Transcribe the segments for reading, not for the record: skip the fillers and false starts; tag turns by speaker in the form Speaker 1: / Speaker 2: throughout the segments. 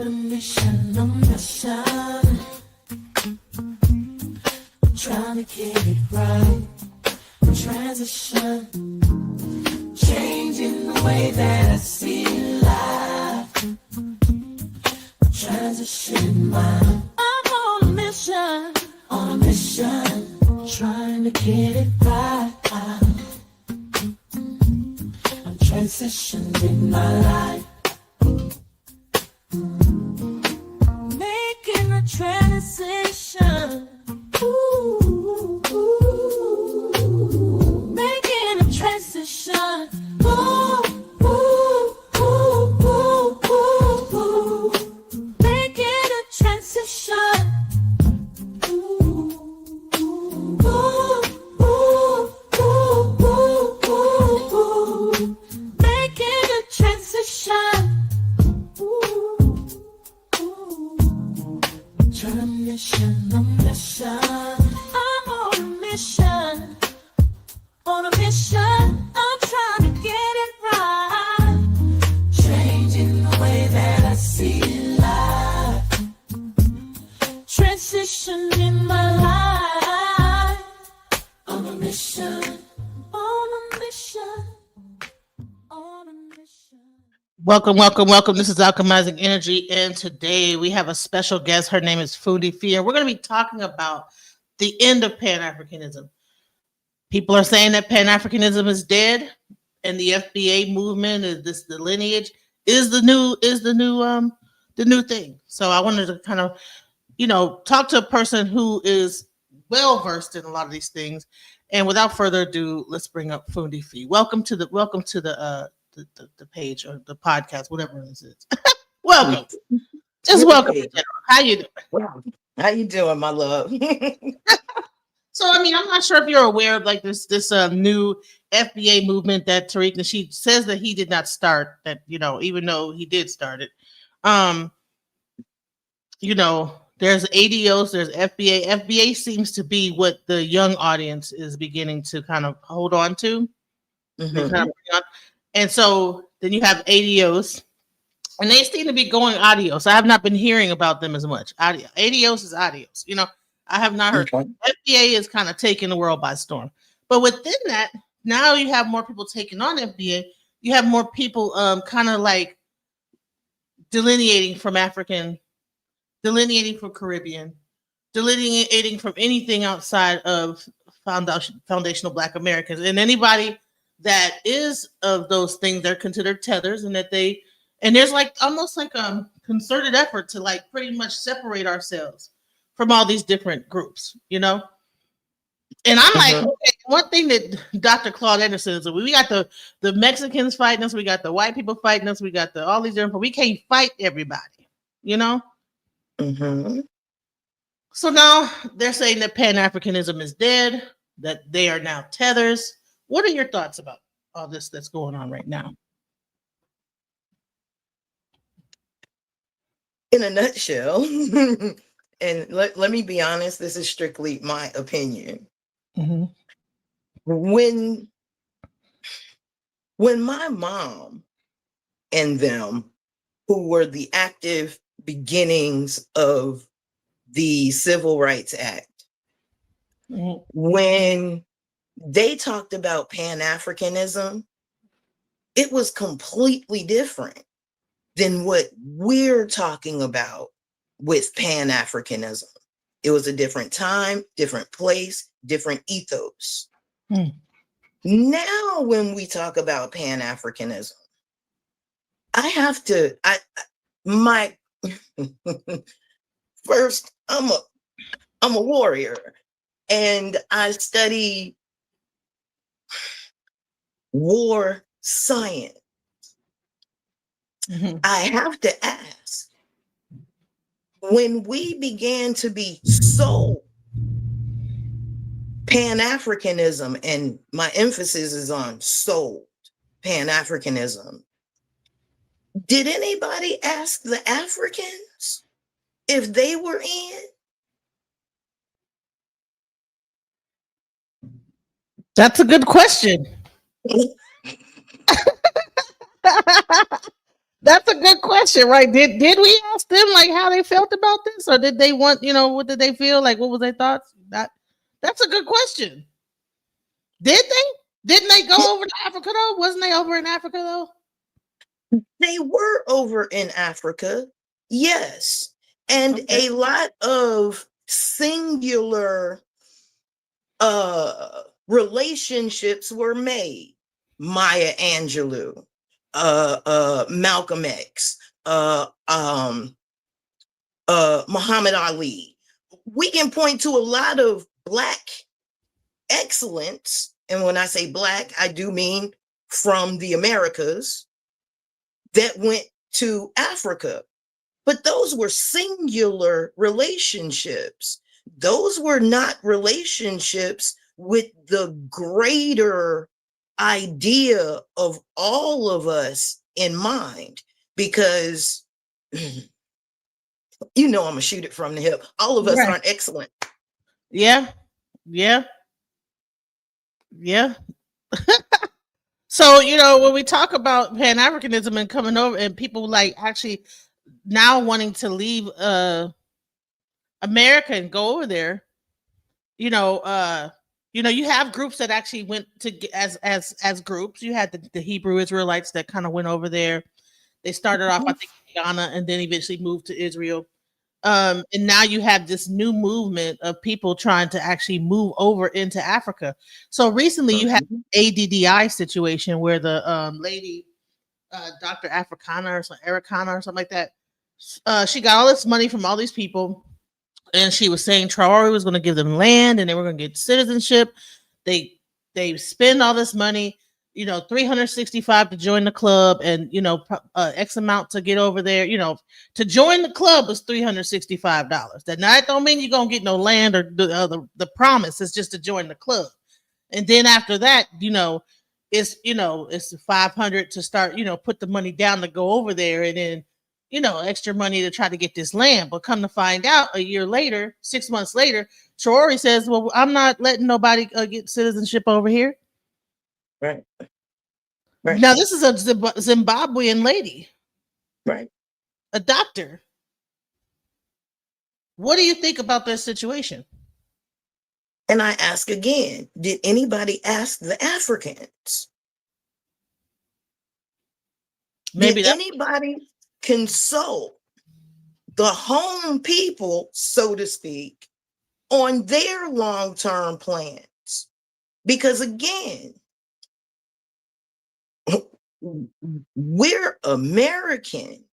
Speaker 1: mission, I'm trying to get it right. Transition, changing the way that I see life. Transition mind. I'm on a mission, trying to get it right. I'm transitioning my life. Making a transition. Ooh, making a transition. Ooh, making a transition. Making a transition. I'm on a mission, I'm trying to get it right. Changing the way that I see life. Transition in my life. On a mission, on a mission, on a mission. Welcome. This is Alchemizing Energy, and today we have a special guest. Her name is Fundi, and we're going to be talking about the end of Pan-Africanism. People are saying that Pan-Africanism is dead, and the FBA movement is the lineage is the new thing. So I wanted to kind of, talk to a person who is well versed in a lot of these things. And without further ado, let's bring up Fundi. Welcome to the page or the podcast, whatever this is. Welcome. Just welcome. How you doing?
Speaker 2: How you doing, my love?
Speaker 1: So, I'm not sure if you're aware of like this new FBA movement that Tariq Nasheed says that he did not start, that, even though he did start it. There's ADOs, there's FBA. FBA seems to be what the young audience is beginning to kind of hold on to. Mm-hmm. And so then you have ADOs, and they seem to be going adios. I have not been hearing about them as much. ADOs is adios. I have not heard. Okay. FBA is kind of taking the world by storm. But within that, now you have more people taking on FBA. You have more people kind of like delineating from African, delineating from Caribbean, delineating from anything outside of foundational Black Americans. And anybody that is of those things, they're considered tethers, and there's like almost like a concerted effort to like pretty much separate ourselves from all these different groups, And I'm like, okay, one thing that Dr. Claude Anderson is, we got the Mexicans fighting us, we got the white people fighting us, we got all these different, we can't fight everybody,
Speaker 2: Mm-hmm.
Speaker 1: So now they're saying that Pan-Africanism is dead, that they are now tethers. What are your thoughts about all this that's going on right now?
Speaker 2: In a nutshell, and let me be honest, this is strictly my opinion.
Speaker 1: Mm-hmm.
Speaker 2: When my mom and them, who were the active beginnings of the Civil Rights Act,
Speaker 1: mm-hmm.
Speaker 2: when they talked about Pan-Africanism, it was completely different than what we're talking about with Pan-Africanism. It was a different time, different place, different ethos. Now, when we talk about Pan-Africanism, first, I'm a warrior, and I study war science.
Speaker 1: Mm-hmm.
Speaker 2: I have to ask, when we began to be sold Pan-Africanism, and my emphasis is on sold Pan-Africanism, did anybody ask the Africans if they were in?
Speaker 1: That's a good question. That's a good question, right? Did we ask them like how they felt about this, or did they want, what did they feel like? What was their thoughts? That's a good question. Did they? Didn't they go over to Africa though? Wasn't they over in Africa though?
Speaker 2: They were over in Africa, yes. And
Speaker 1: Okay.
Speaker 2: a lot of singular relationships were made. Maya Angelou, Malcolm X, Muhammad Ali. We can point to a lot of Black excellence. And when I say Black, I do mean from the Americas that went to Africa. But those were singular relationships. Those were not relationships with the greater idea of all of us in mind. Because, I'm going to shoot it from the hip. All of us aren't excellent.
Speaker 1: Yeah. Yeah. Yeah. So, when we talk about Pan-Africanism and coming over and people like actually now wanting to leave America and go over there, you have groups that actually went to as groups. You had the Hebrew Israelites that kind of went over there. They started off, I think, in Ghana and then eventually moved to Israel. And now you have this new movement of people trying to actually move over into Africa. So recently you had ADDI situation where the lady, Dr. Africana or something, Ericana or something like that, she got all this money from all these people, and she was saying Traore was going to give them land and they were going to get citizenship. They spend all this money, 365 to join the club, and X amount to get over there. To join the club was $365. That don't mean you're gonna get no land or the promise. It's just to join the club, and then after that, it's 500 to start. Put the money down to go over there, and then extra money to try to get this land. But come to find out, a year later, 6 months later, Traore says, "Well, I'm not letting nobody get citizenship over here."
Speaker 2: Right.
Speaker 1: Now, this is a Zimbabwean lady,
Speaker 2: right?
Speaker 1: A doctor. What do you think about this situation?
Speaker 2: And I ask again, did anybody ask the Africans?
Speaker 1: Maybe
Speaker 2: did anybody consult the home people, so to speak, on their long-term plans? Because again, we're American.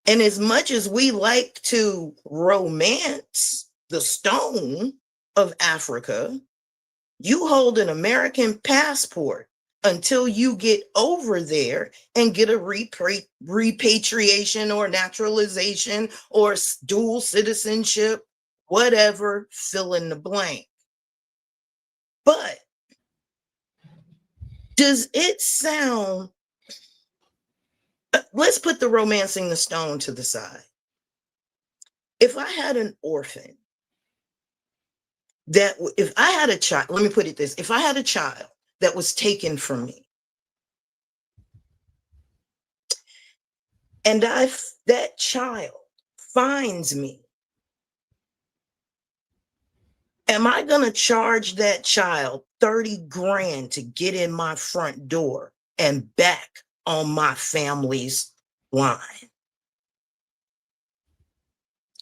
Speaker 2: And as much as we like to romance the stone of Africa, you hold an American passport until you get over there and get a repatriation or naturalization or dual citizenship, whatever, fill in the blank. But does it sound, let's put the romancing the stone to the side. If I had an orphan, if I had a child, let me put it this, if I had a child that was taken from me, and that child finds me, am I going to charge that child 30 grand to get in my front door and back on my family's line?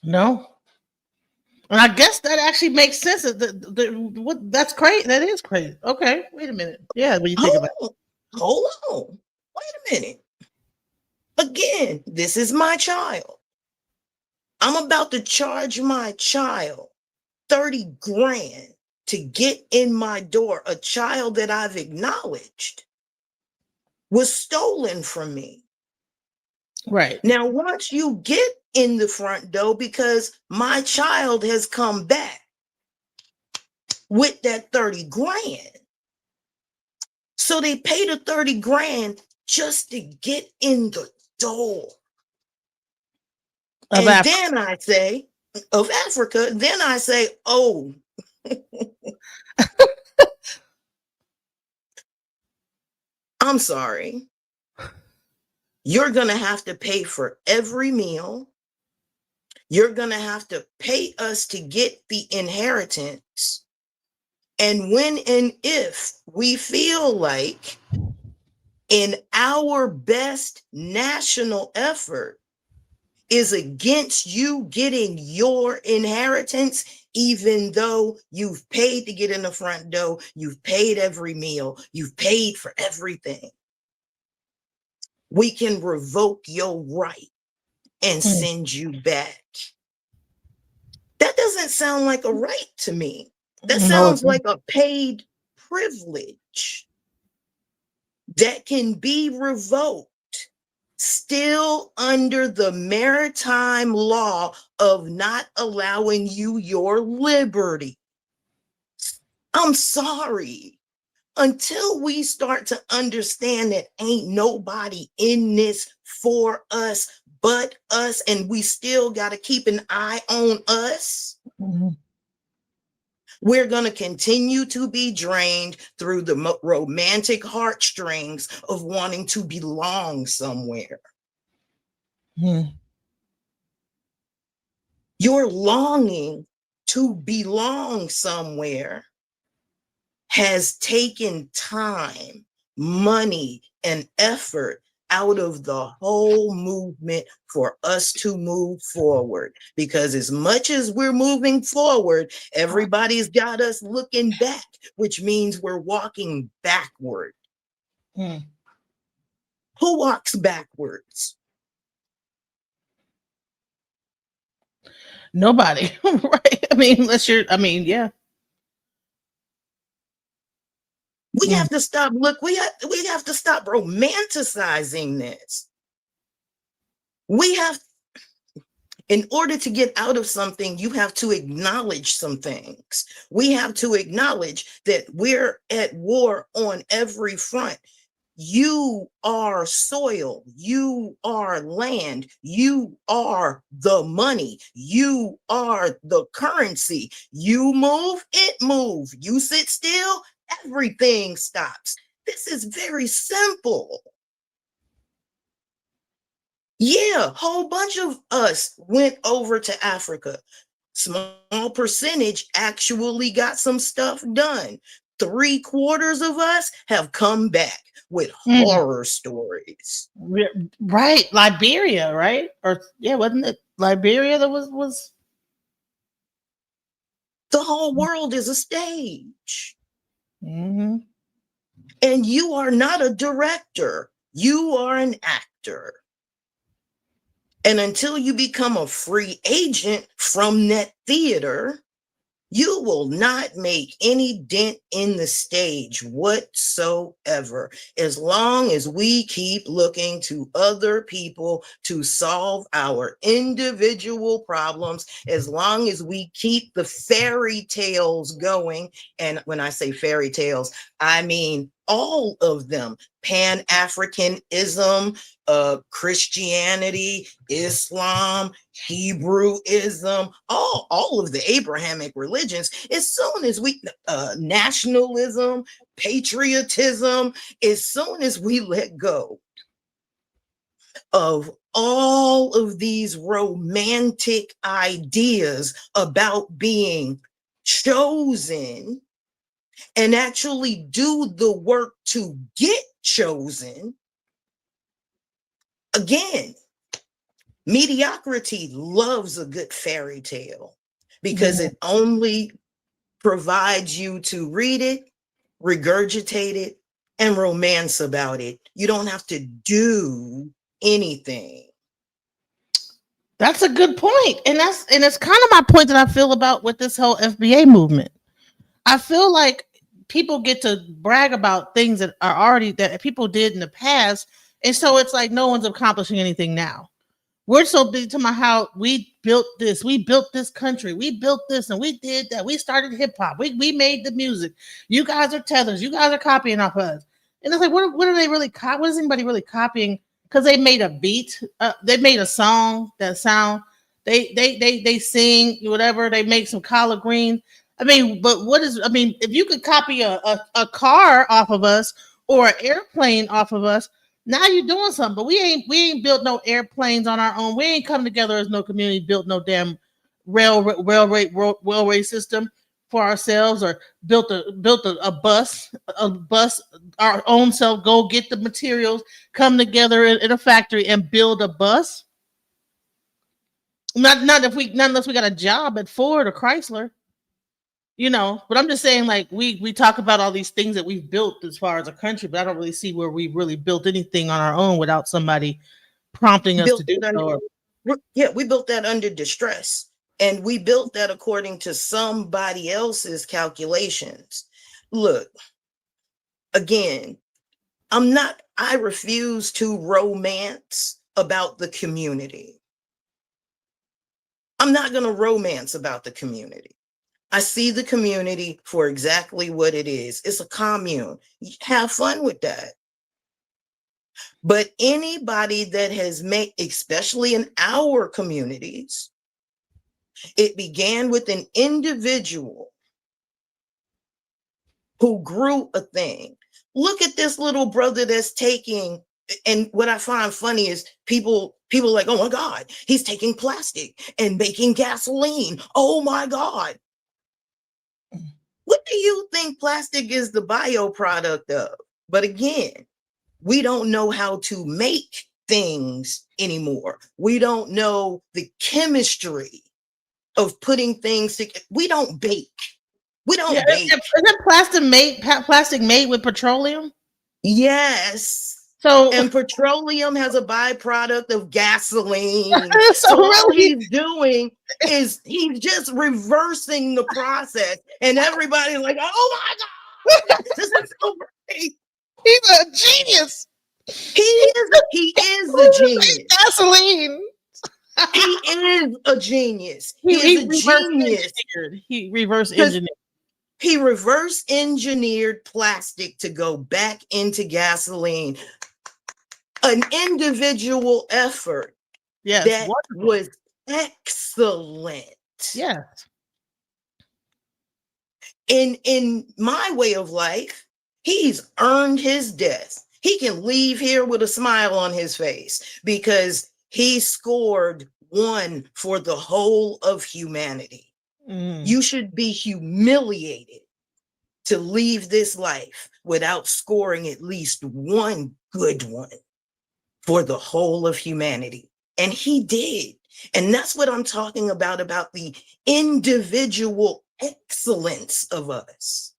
Speaker 1: No. And I guess that actually makes sense. That's crazy. That is crazy. Okay, wait a minute. Yeah, when you think about it.
Speaker 2: Hold on. Wait a minute. Again, this is my child. I'm about to charge my child 30 grand to get in my door. A child that I've acknowledged was stolen from me.
Speaker 1: Right.
Speaker 2: Now, once you get in the front door, because my child has come back with that 30 grand. So they pay the 30 grand just to get in the door. And then I say, of Africa, then I say, oh, I'm sorry. You're going to have to pay for every meal. You're going to have to pay us to get the inheritance. And when and if we feel like in our best national effort is against you getting your inheritance, even though you've paid to get in the front door, you've paid every meal, you've paid for everything, we can revoke your right and send you back. That doesn't sound like a right to me. That sounds like a paid privilege that can be revoked, still under the maritime law of not allowing you your liberty. I'm sorry. Until we start to understand that ain't nobody in this for us but us, and we still got to keep an eye on us, we're going to continue to be drained through the romantic heartstrings of wanting to belong somewhere. Your longing to belong somewhere has taken time, money, and effort out of the whole movement for us to move forward. Because as much as we're moving forward, everybody's got us looking back, which means we're walking backward. Who walks backwards?
Speaker 1: Nobody, right? I mean, yeah.
Speaker 2: We have to stop. Look, we have to stop romanticizing this. We have, in order to get out of something, you have to acknowledge some things. We have to acknowledge that we're at war on every front. You are soil, you are land, you are the money, you are the currency. You move, it moves. You sit still, everything stops. This is very simple. Yeah, a whole bunch of us went over to Africa. Small percentage actually got some stuff done. 3/4 of us have come back with horror stories.
Speaker 1: Right, Liberia, right? Or yeah, wasn't it Liberia that was?
Speaker 2: The whole world is a stage.
Speaker 1: And
Speaker 2: you are not a director. You are an actor. And until you become a free agent from that theater, you will not make any dent in the stage whatsoever. As long as we keep looking to other people to solve our individual problems, as long as we keep the fairy tales going. And when I say fairy tales, I mean all of them. Pan-Africanism, Christianity, Islam, Hebrewism, all of the Abrahamic religions. As soon as we nationalism, patriotism, as soon as we let go of all of these romantic ideas about being chosen and actually do the work to get chosen, again, mediocrity loves a good fairy tale because it only provides you to read it, regurgitate it, and romance about it. You don't have to do anything.
Speaker 1: That's a good point. And it's kind of my point that I feel about with this whole FBA movement. I feel like people get to brag about things that are already that people did in the past. And so it's like no one's accomplishing anything now. We're so busy talking about how we built this country, we built this, and we did that. We started hip hop. We made the music. You guys are tethers. You guys are copying off us. And it's like, what are they really? What is anybody really copying? Because they made a beat. They made a song that sound. They sing whatever. They make some collard green. I mean, but what is? I mean, if you could copy a car off of us or an airplane off of us, Now you're doing something, but we ain't built no airplanes on our own. We ain't come together as no community, built no damn railway system for ourselves, or built a bus our own self, go get the materials, come together in a factory and build a bus. Not unless we got a job at Ford or Chrysler. But I'm just saying, like, we talk about all these things that we've built as far as a country, but I don't really see where we really built anything on our own without somebody prompting us to do so.
Speaker 2: We built that under distress, and we built that according to somebody else's calculations. Look, again, I refuse to romance about the community. I'm not going to romance about the community. I see the community for exactly what it is. It's a commune. Have fun with that. But anybody that has made, especially in our communities, it began with an individual who grew a thing. Look at this little brother that's taking, and what I find funny is people are like, oh my God, he's taking plastic and making gasoline. Oh my God. What do you think plastic is the bioproduct of? But again, we don't know how to make things anymore. We don't know the chemistry of putting things together. We don't bake. We don't bake.
Speaker 1: Isn't plastic made with petroleum?
Speaker 2: Yes. And petroleum has a byproduct of gasoline. So all he's doing is he's just reversing the process. And everybody's like, oh my God, this is so great.
Speaker 1: He's a genius.
Speaker 2: He is a genius.
Speaker 1: Gasoline.
Speaker 2: He is a genius. He is a genius.
Speaker 1: He reverse engineered.
Speaker 2: He reverse engineered plastic to go back into gasoline. An individual effort.
Speaker 1: Yes,
Speaker 2: that was excellent.
Speaker 1: Yes.
Speaker 2: In my way of life, he's earned his death. He can leave here with a smile on his face because he scored one for the whole of humanity. You should be humiliated to leave this life without scoring at least one good one for the whole of humanity. And he did. And that's what I'm talking about the individual excellence of us.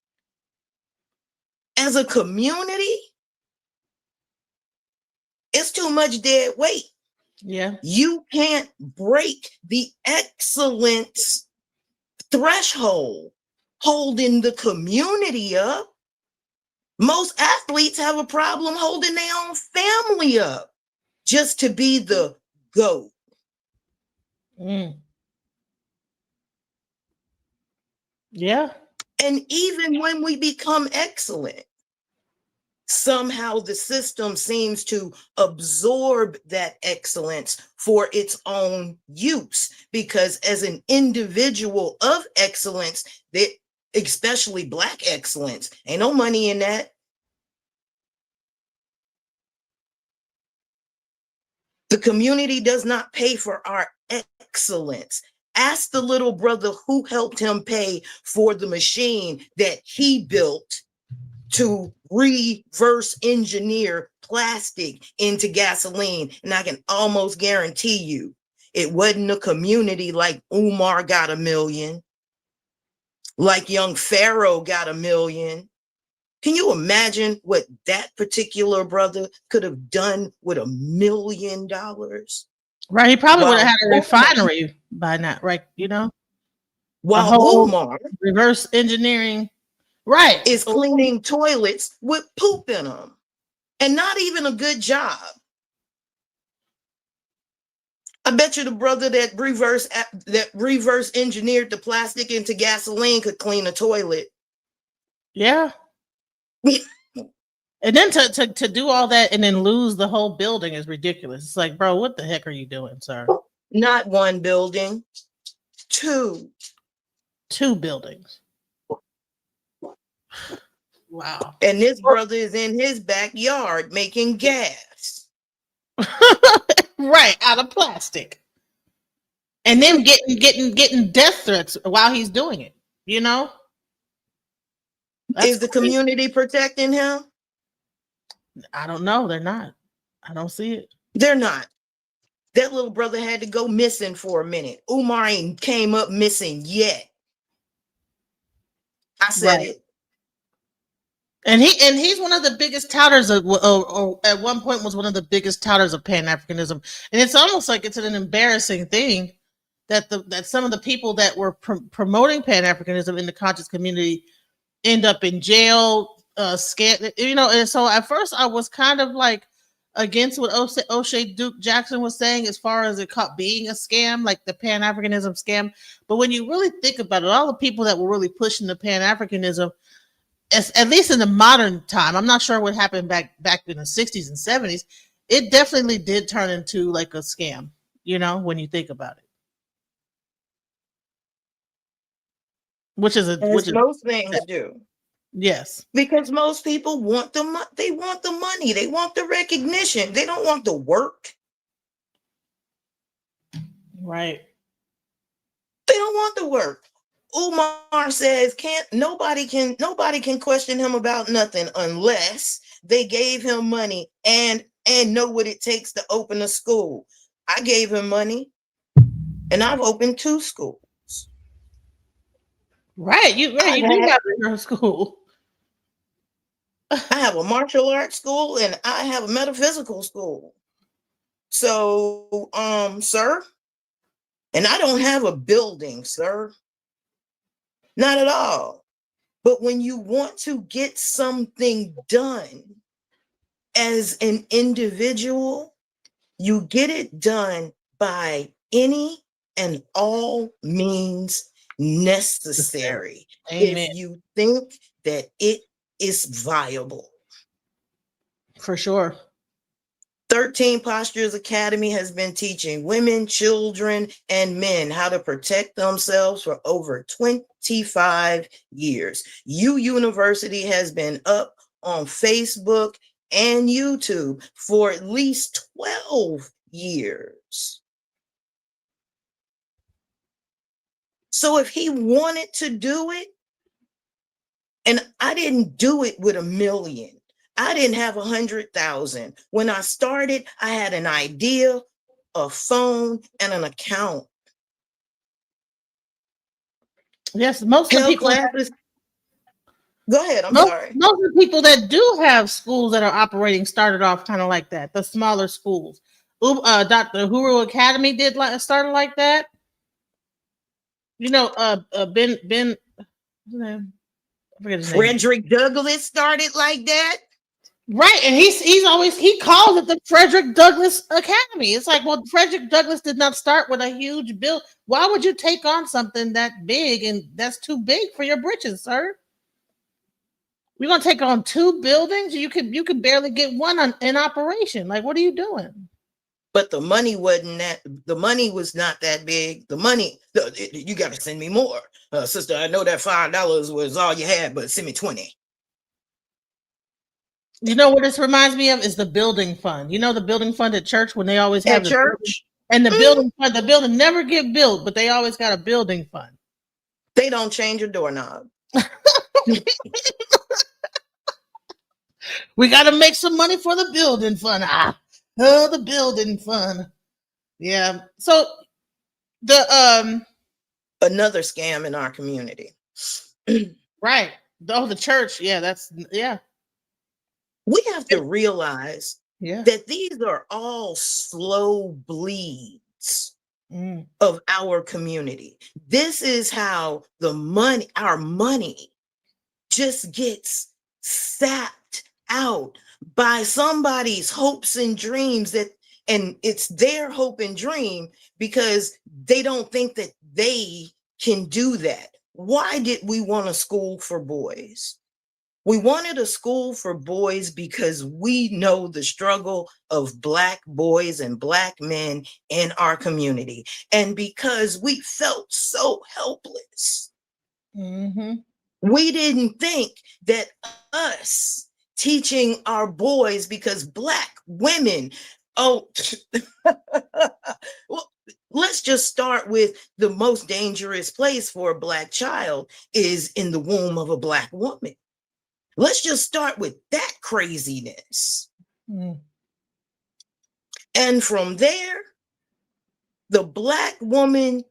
Speaker 2: As a community, it's too much dead weight.
Speaker 1: Yeah.
Speaker 2: You can't break the excellence threshold holding the community up. Most athletes have a problem holding their own family up just to be the GOAT.
Speaker 1: Yeah.
Speaker 2: And even when we become excellent, somehow the system seems to absorb that excellence for its own use, because as an individual of excellence, that especially Black excellence, ain't no money in that. The community does not pay for our excellence. Ask the little brother who helped him pay for the machine that he built to reverse engineer plastic into gasoline. And I can almost guarantee you it wasn't a community like Umar got $1 million, like young Pharaoh got $1 million. Can you imagine what that particular brother could have done with $1 million?
Speaker 1: Right. He probably would have had a refinery by now, right?
Speaker 2: While Umar
Speaker 1: reverse engineering, right,
Speaker 2: is cleaning toilets with poop in them, and not even a good job. I bet you the brother that reverse engineered the plastic into gasoline could clean a toilet.
Speaker 1: Yeah. And then to do all that and then lose the whole building is ridiculous. It's like, bro, what the heck are you doing, sir?
Speaker 2: Not one building, two
Speaker 1: buildings. Wow.
Speaker 2: And this brother is in his backyard making gas.
Speaker 1: Right, out of plastic. And then getting death threats while he's doing it, you know? That's
Speaker 2: Is the
Speaker 1: crazy.
Speaker 2: community protecting him?
Speaker 1: I don't know. They're not. I don't see it.
Speaker 2: They're not. That little brother had to go missing for a minute. Umar ain't came up missing yet. I said
Speaker 1: Right.
Speaker 2: it.
Speaker 1: And he's one of the biggest touters of, or at one point was one of the biggest touters of Pan-Africanism. And it's almost like it's an embarrassing thing that some of the people that were promoting Pan-Africanism in the conscious community end up in jail, scared, you know. And so at first I was kind of like against what O'Shea Duke Jackson was saying as far as it caught being a scam, like the Pan-Africanism scam. But when you really think about it, all the people that were really pushing the Pan-Africanism, at least in the modern time, I'm not sure what happened back in the 60s and 70s. It definitely did turn into like a scam, you know, when you think about it. Which is
Speaker 2: most things do.
Speaker 1: Yes.
Speaker 2: Because most people want they want the money, they want the recognition, they don't want the work.
Speaker 1: Right.
Speaker 2: They don't want the work. Umar says nobody can question him about nothing unless they gave him money and know what it takes to open a school. I gave him money and I've opened 2 schools.
Speaker 1: Right. You do have your school.
Speaker 2: I have a martial arts school and I have a metaphysical school. So, sir, and I don't have a building, sir. Not at all. But when you want to get something done as an individual, you get it done by any and all means necessary.
Speaker 1: Amen.
Speaker 2: If you think that it is viable.
Speaker 1: For sure.
Speaker 2: 13 Postures Academy has been teaching women, children, and men how to protect themselves for over 25 years. University has been up on Facebook and YouTube for at least 12 years. So if he wanted to do it, and I didn't do it with $1 million. I didn't have 100,000. When I started, I had an idea, a phone, and an account.
Speaker 1: Yes, most of the people.
Speaker 2: Go ahead. I'm sorry.
Speaker 1: Most of the people that do have schools that are operating started off kind of like that. The smaller schools. Dr. Huru Academy started like that. You know, Ben. I forget his name.
Speaker 2: Frederick Douglass started like that.
Speaker 1: Right, and he calls it the Frederick Douglass Academy. It's like, well, Frederick Douglass did not start with a huge bill. Why would you take on something that big and that's too big for your britches, sir? We're gonna take on 2 buildings. You could barely get one in operation. Like, what are you doing?
Speaker 2: But the money wasn't that. The money was not that big. The money, you got to send me more, sister. I know that $5 was all you had, but send me 20.
Speaker 1: You know what this reminds me of is the building fund. You know the building fund at church when they always have
Speaker 2: at church,
Speaker 1: and the building fund. The building never get built, but they always got a building fund.
Speaker 2: They don't change a doorknob.
Speaker 1: We got to make some money for the building fund. The building fund. Yeah. So the
Speaker 2: another scam in our community.
Speaker 1: Right. The church. Yeah.
Speaker 2: We have to realize that these are all slow bleeds of our community. This is how our money just gets sapped out by somebody's hopes and dreams, and it's their hope and dream because they don't think that they can do that. Why did we want a school for boys? We wanted a school for boys because we know the struggle of Black boys and Black men in our community, and because we felt so helpless.
Speaker 1: Mm-hmm.
Speaker 2: We didn't think that us teaching our boys, because Black women Oh, well, let's just start with the most dangerous place for a Black child is in the womb of a Black woman. Let's just start with that craziness.
Speaker 1: Mm.
Speaker 2: And from there, the Black woman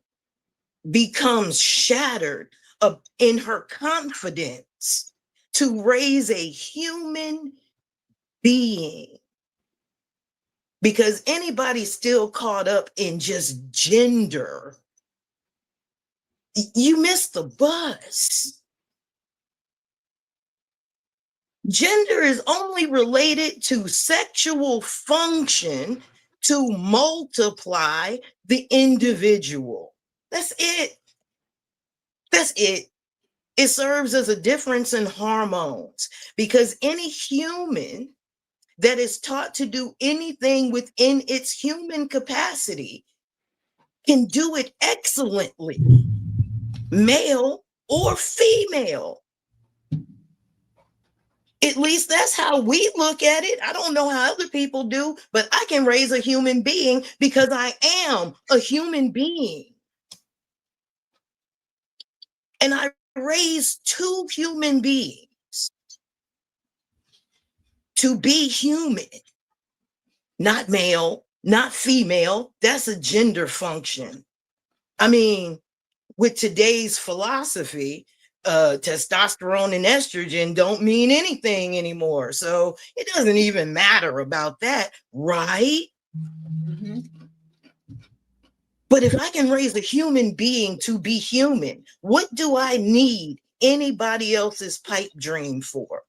Speaker 2: becomes shattered in her confidence to raise a human being. Because anybody still caught up in just gender, you missed the bus. Gender is only related to sexual function to multiply the individual. That's it. That's it. It serves as a difference in hormones because any human that is taught to do anything within its human capacity can do it excellently, male or female. At least that's how we look at it. I don't know how other people do, but I can raise a human being because I am a human being. And I raised two human beings to be human, not male, not female. That's a gender function. I mean, with today's philosophy, testosterone and estrogen don't mean anything anymore. So it doesn't even matter about that, right?
Speaker 1: Mm-hmm.
Speaker 2: But if I can raise a human being to be human, what do I need anybody else's pipe dream for?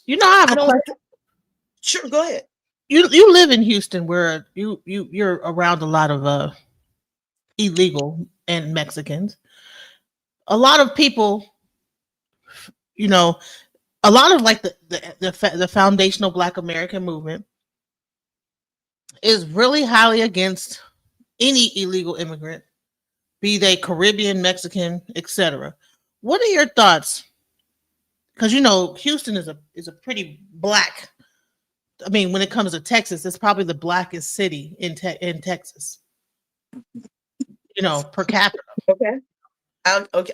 Speaker 1: You know, I have a question.
Speaker 2: Sure, go ahead.
Speaker 1: You live in Houston, where you're around a lot of illegal and Mexicans. A lot of people, you know, a lot of like the foundational Black American movement is really highly against any illegal immigrant, be they Caribbean, Mexican, etc. What are your thoughts? Because you know, Houston is a pretty Black. I mean, when it comes to Texas, it's probably the blackest city in Texas. You know, per capita.
Speaker 2: Okay,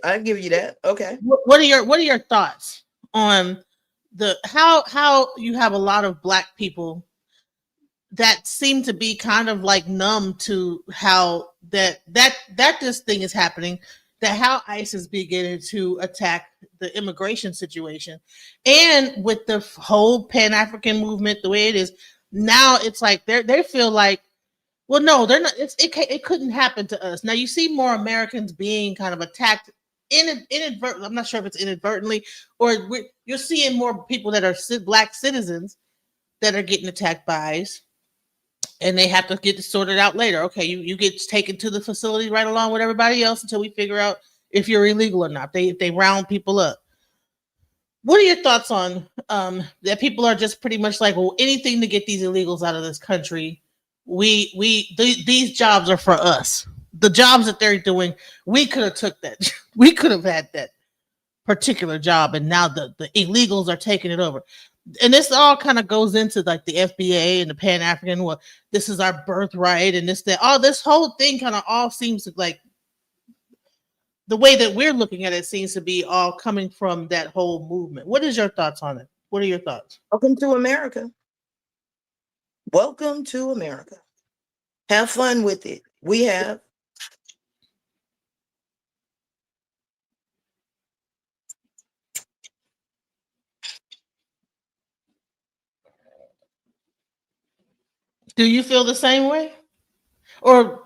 Speaker 2: I'll give you that. Okay.
Speaker 1: What are your thoughts on the how you have a lot of Black people that seem to be kind of like numb to how that this thing is happening, that how ICE is beginning to attack the immigration situation, and with the whole Pan-African movement the way it is now, it's like they feel like, well, no, they're not. It couldn't happen to us. Now you see more Americans being kind of attacked inadvertently. I'm not sure if it's inadvertently or you're seeing more people that are Black citizens that are getting attacked by ICE, and they have to get it sorted out later. Okay, you get taken to the facility right along with everybody else until we figure out if you're illegal or not. They round people up. What are your thoughts on that? People are just pretty much like, well, anything to get these illegals out of this country. These jobs are for us. The jobs that they're doing, we could have took that. We could have had that particular job, and now the illegals are taking it over. And this all kind of goes into like the FBA and the Pan-African. Well, this is our birthright, and that. All this whole thing kind of all seems like the way that we're looking at it seems to be all coming from that whole movement. What is your thoughts on it? What are your thoughts?
Speaker 2: Welcome to America. Welcome to America. Have fun with it. We have.
Speaker 1: Do you feel the same way? Or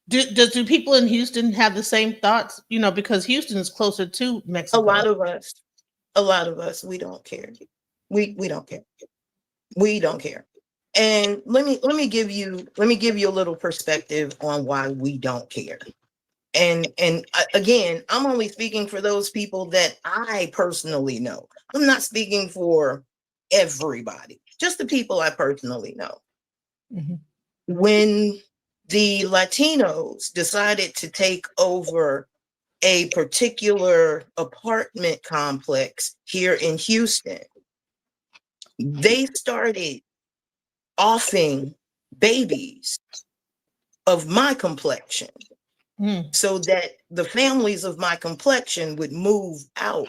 Speaker 1: do people in Houston have the same thoughts? You know, because Houston is closer to Mexico.
Speaker 2: A lot of us, we don't care. We don't care. We don't care. And let me give you a little perspective on why we don't care. And again, I'm only speaking for those people that I personally know. I'm not speaking for everybody, just the people I personally know.
Speaker 1: Mm-hmm.
Speaker 2: When the Latinos decided to take over a particular apartment complex here in Houston, they started offing babies of my complexion so that the families of my complexion would move out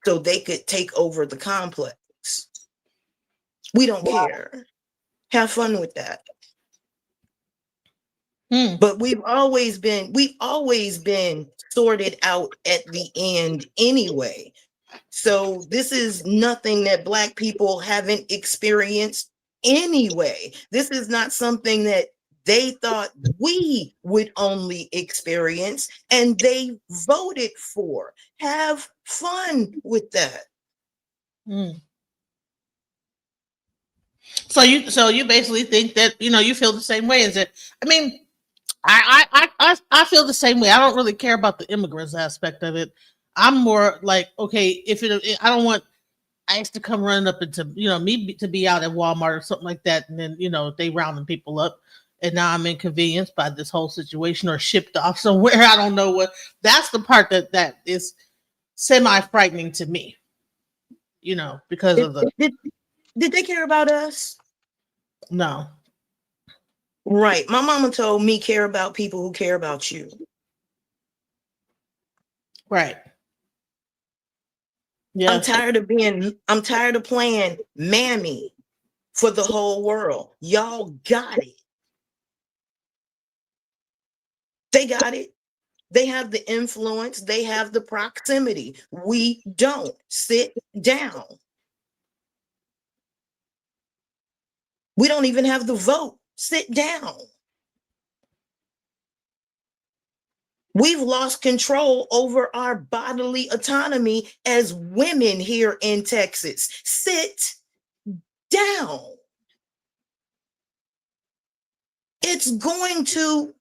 Speaker 2: so they could take over the complex. We don't care. Have fun with that. But we've always been sorted out at the end anyway. So this is nothing that Black people haven't experienced anyway. This is not something that they thought we would only experience and they voted for. Have fun with that.
Speaker 1: So you basically think that, you feel the same way as it. I mean, I feel the same way. I don't really care about the immigrants aspect of it. I'm more like, okay, I don't want ICE to come running up into, me to be out at Walmart or something like that, and then, they rounding people up, and now I'm inconvenienced by this whole situation or shipped off somewhere. I don't know what. That's the part that is semi-frightening to me, because of the.
Speaker 2: Did they care about us?
Speaker 1: No.
Speaker 2: Right. My mama told me care about people who care about you.
Speaker 1: Right. Yeah.
Speaker 2: I'm tired of playing mammy for the whole world. Y'all got it. They got it. They have the influence. They have the proximity. We don't. Sit down. We don't even have the vote. Sit down. We've lost control over our bodily autonomy as women here in Texas. Sit down. It's going to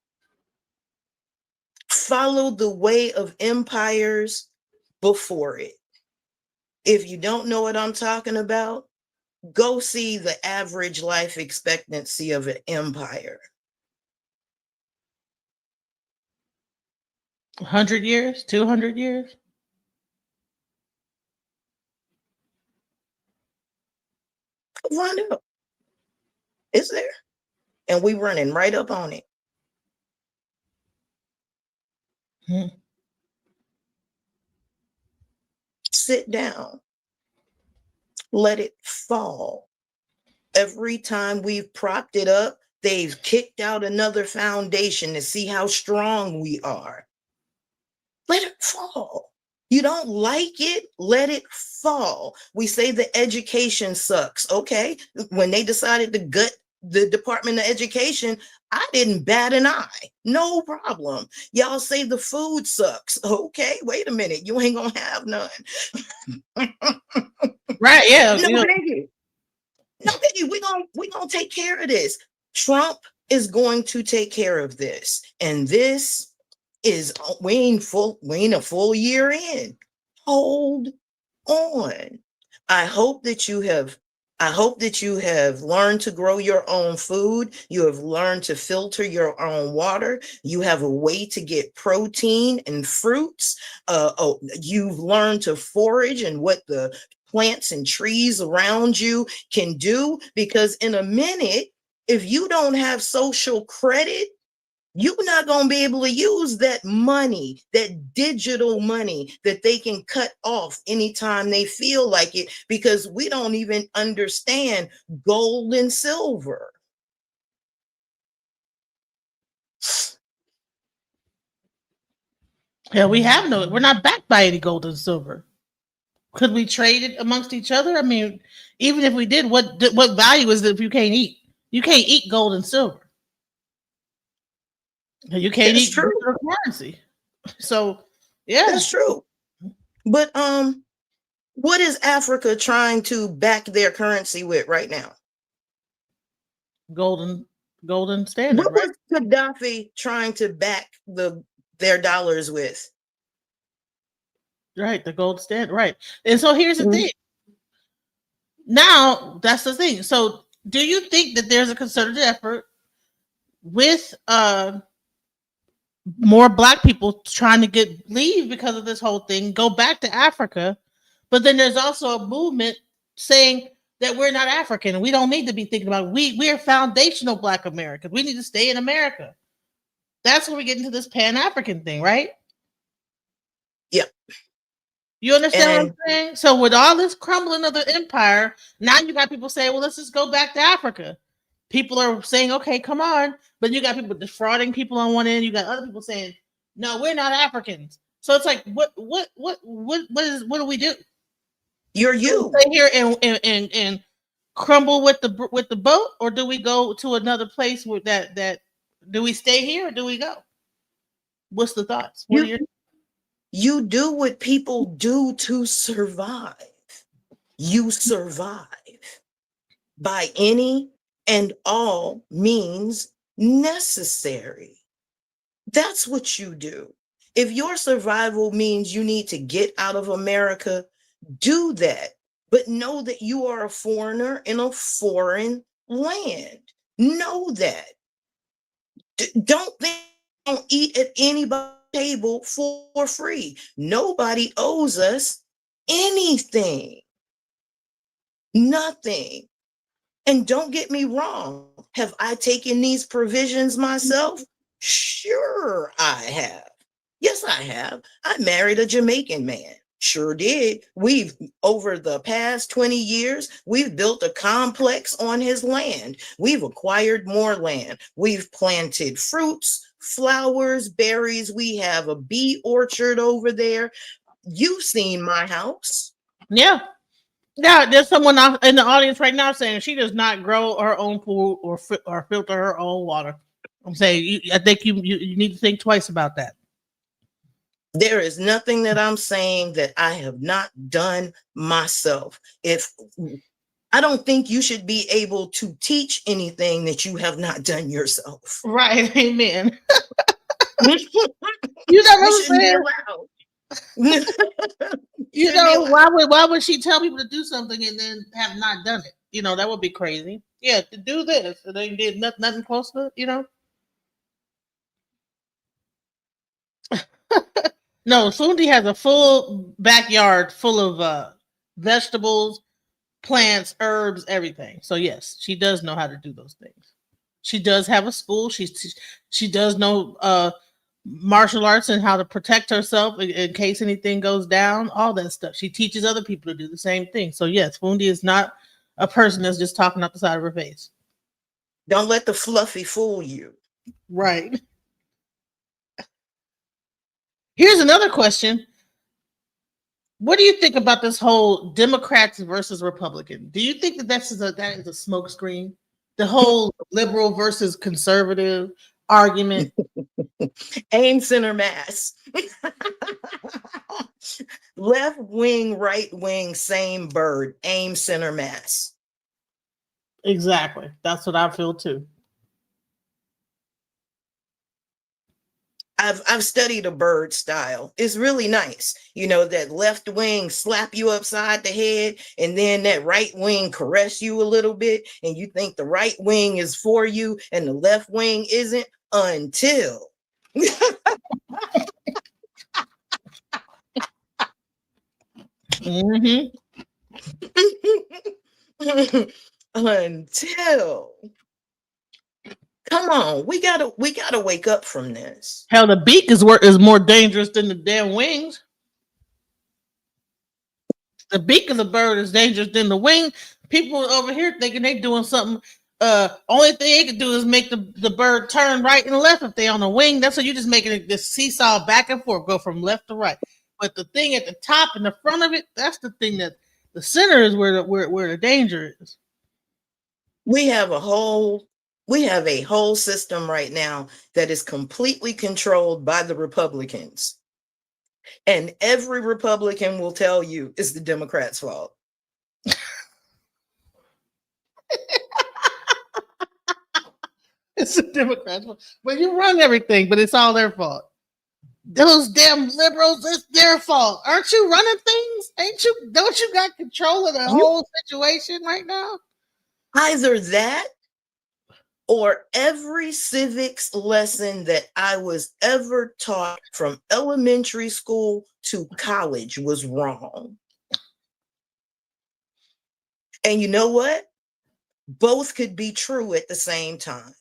Speaker 2: follow the way of empires before it. If you don't know what I'm talking about, go see the average life expectancy of an empire.
Speaker 1: 100 years, 200 years.
Speaker 2: Find out. It's there. And we running right up on it. Sit down. Let it fall. Every time we've propped it up, they've kicked out another foundation to see how strong we are. Let it fall. You don't like it, let it fall. We say the education sucks. Okay. When they decided to gut the Department of Education, I didn't bat an eye. No problem. Y'all say the food sucks. Okay, wait a minute. You ain't gonna have none.
Speaker 1: Right, yeah.
Speaker 2: No biggie. We're gonna take care of this. Trump is going to take care of this. And this is we ain't a full year in. Hold on. I hope that you have learned to grow your own food. You have learned to filter your own water. You have a way to get protein and fruits. You've learned to forage and what the plants and trees around you can do. Because in a minute, if you don't have social credit, you're not going to be able to use that money, that digital money that they can cut off anytime they feel like it, because we don't even understand gold and silver.
Speaker 1: Yeah, we're not backed by any gold and silver. Could we trade it amongst each other? I mean, even if we did, what value is it if you can't eat? You can't eat gold and silver. You can't eat currency. So, yeah.
Speaker 2: That's true. But what is Africa trying to back their currency with right now?
Speaker 1: Golden standard.
Speaker 2: What was Gaddafi trying to back their dollars with?
Speaker 1: Right, the gold standard. Right. And so here's the thing. Now, that's the thing. So, do you think that there's a concerted effort with more Black people trying to leave because of this whole thing, go back to Africa? But then there's also a movement saying, that we're not African and we don't need to be thinking about it. We're foundational Black Americans. We need to stay in America. That's when we get into this Pan-African thing, right?
Speaker 2: Yeah.
Speaker 1: You understand what I'm saying? So with all this crumbling of the empire, now you got people saying, well, let's just go back to Africa. People are saying, okay, come on. But you got people defrauding people on one end. You got other people saying, no, we're not Africans. So it's like, what do we do?
Speaker 2: You're you.
Speaker 1: Do we stay here and crumble with the boat, or do we go to another place where that do we stay here or do we go? What's the thoughts?
Speaker 2: You do what people do to survive. You survive by any and all means necessary. That's what you do. If your survival means you need to get out of America, do that. But know that you are a foreigner in a foreign land. Know that. Don't think you don't eat at anybody's table for free. Nobody owes us anything. Nothing. And don't get me wrong. Have I taken these provisions myself? Sure, I have. Yes, I have. I married a Jamaican man. Sure did. We've, over the past 20 years, we've built a complex on his land. We've acquired more land. We've planted fruits, flowers, berries. We have a bee orchard over there. You've seen my house.
Speaker 1: Yeah. Yeah, there's someone in the audience right now saying she does not grow her own food or filter her own water. I'm saying, I think you need to think twice about that.
Speaker 2: There is nothing that I'm saying that I have not done myself. If I don't think you should be able to teach anything that you have not done yourself.
Speaker 1: Right. Amen. You know what I'm saying? You know, why would she tell people to do something and then have not done it? You know, that would be crazy. Yeah, to do this and they did nothing close to it, you know. No, Fundi has a full backyard full of vegetables, plants, herbs, everything. So yes, she does know how to do those things. She does have a school. She does know martial arts and how to protect herself in case anything goes down. All that stuff. She teaches other people to do the same thing. So yes, Fundi is not a person that's just talking out the side of her face.
Speaker 2: Don't let the fluffy fool you.
Speaker 1: Right. Here's another question. What do you think about this whole Democrats versus Republican? Do you think that that is a smokescreen? The whole liberal versus conservative argument.
Speaker 2: Aim, center, mass. Left wing, right wing, same bird. Aim, center, mass.
Speaker 1: Exactly. That's what I feel too.
Speaker 2: I've studied a bird style. It's really nice. You know, that left wing slap you upside the head, and then that right wing caress you a little bit, and you think the right wing is for you and the left wing isn't until.
Speaker 1: Mm-hmm.
Speaker 2: Until. Come on, we gotta wake up from this.
Speaker 1: Hell, the beak is more dangerous than the damn wings. The beak of the bird is dangerous than the wing. People over here thinking they doing something. Only thing they can do is make the bird turn right and left if they on the wing. That's what you just making it this seesaw back and forth, go from left to right. But the thing at the top and the front of it, that's the thing that the center is where the danger is.
Speaker 2: We have a whole system right now that is completely controlled by the Republicans. And every Republican will tell you it's the Democrats' fault.
Speaker 1: It's the Democrats' fault. But you run everything, but it's all their fault. Those damn liberals, it's their fault. Aren't you running things? Don't you got control of the whole situation right now?
Speaker 2: Either that or every civics lesson that I was ever taught from elementary school to college was wrong. And you know what? Both could be true at the same time.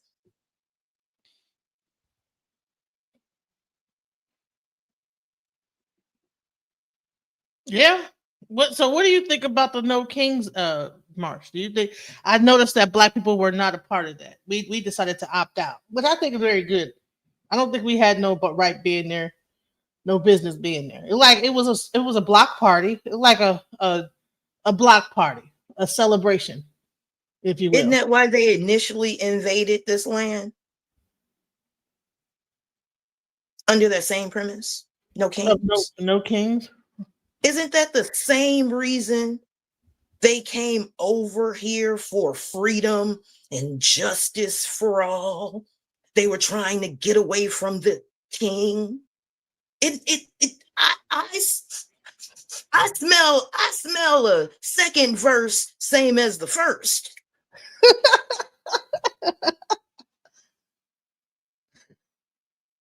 Speaker 1: Yeah. So what do you think about the No Kings march? Do you think, I noticed that Black people were not a part of that. We decided to opt out, which I think is very good. I don't think we had no but right being there, no business being there. It was a block party. It was like a block party, a celebration, if you
Speaker 2: Isn't
Speaker 1: will.
Speaker 2: that why they initially invaded this land? Under that same premise? No kings.
Speaker 1: No kings.
Speaker 2: Isn't that the same reason they came over here for freedom and justice for all? They were trying to get away from the king. I smell a second verse same as the first.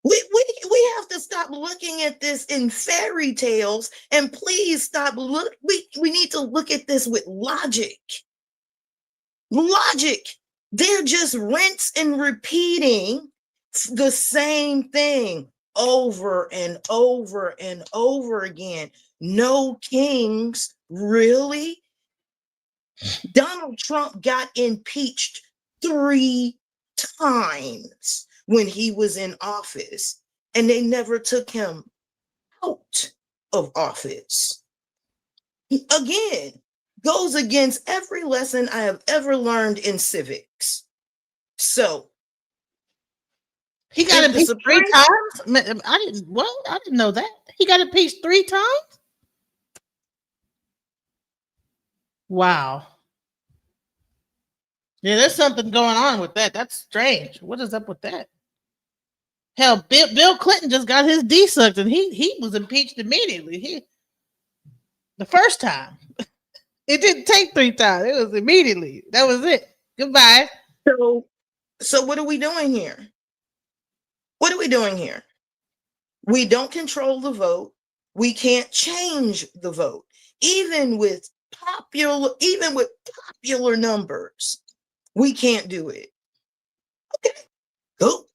Speaker 2: We have to stop looking at this in fairy tales, and please stop we need to look at this with logic. Logic. They're just rinse and repeating the same thing over and over and over again. No kings, really? Donald Trump got impeached 3 times when he was in office, and they never took him out of office. Again, goes against every lesson I have ever learned in civics. So
Speaker 1: he got impeached 3 times. I didn't know that. He got impeached 3 times. Wow. Yeah, there's something going on with that. That's strange. What is up with that? Hell, Bill Clinton just got his D sucked, and he was impeached immediately. The first time. It didn't take 3 times. It was immediately. That was it. Goodbye.
Speaker 2: So what are we doing here? What are we doing here? We don't control the vote. We can't change the vote. Even with popular numbers, we can't do it. Okay, go.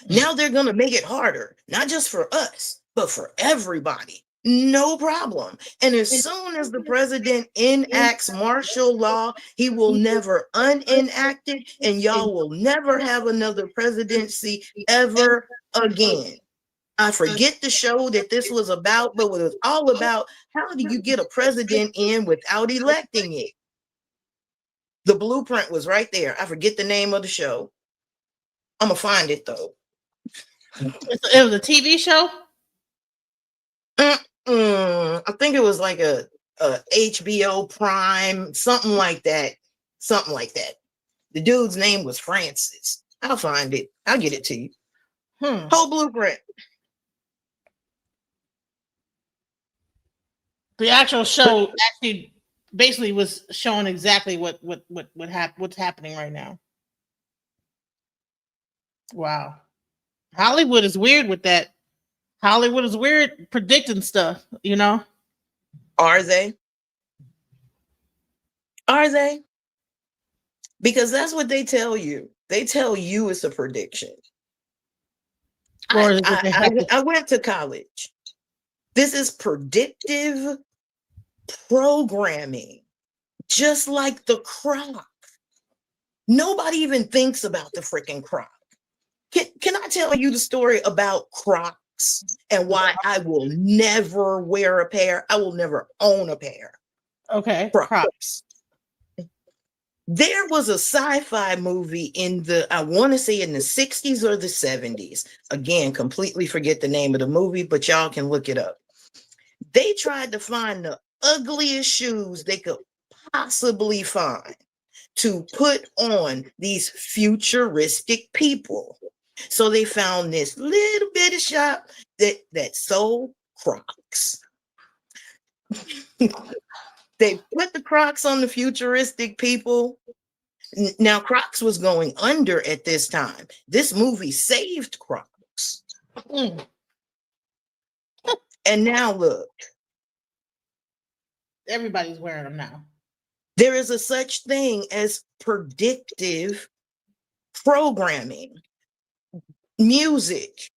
Speaker 2: Now they're going to make it harder, not just for us, but for everybody. No problem. And as soon as the president enacts martial law, he will never unenact it, and y'all will never have another presidency ever again. I forget the show that this was about, but it was all about how do you get a president in without electing it? The blueprint was right there. I forget the name of the show. I'm going to find it, though.
Speaker 1: It was a TV show?
Speaker 2: I think it was like a HBO Prime, something like that. Something like that. The dude's name was Francis. I'll find it. I'll get it to you. Whole blueprint.
Speaker 1: The actual show actually basically was showing exactly what's happening right now. Wow. Hollywood is weird with that. Hollywood is weird predicting stuff, you know?
Speaker 2: Are they? Are they? Because that's what they tell you. They tell you it's a prediction. I went to college. This is predictive programming, just like the croc. Nobody even thinks about the freaking croc. Can I tell you the story about Crocs and why I will never wear a pair? I will never own a pair.
Speaker 1: Okay.
Speaker 2: Crocs. There was a sci-fi movie I want to say in the 60s or the 70s. Again, completely forget the name of the movie, but y'all can look it up. They tried to find the ugliest shoes they could possibly find to put on these futuristic people. So they found this little bitty shop that sold Crocs. They put the Crocs on the futuristic people. Now, Crocs was going under at this time. This movie saved Crocs. And now look.
Speaker 1: Everybody's wearing them now.
Speaker 2: There is a such thing as predictive programming, music.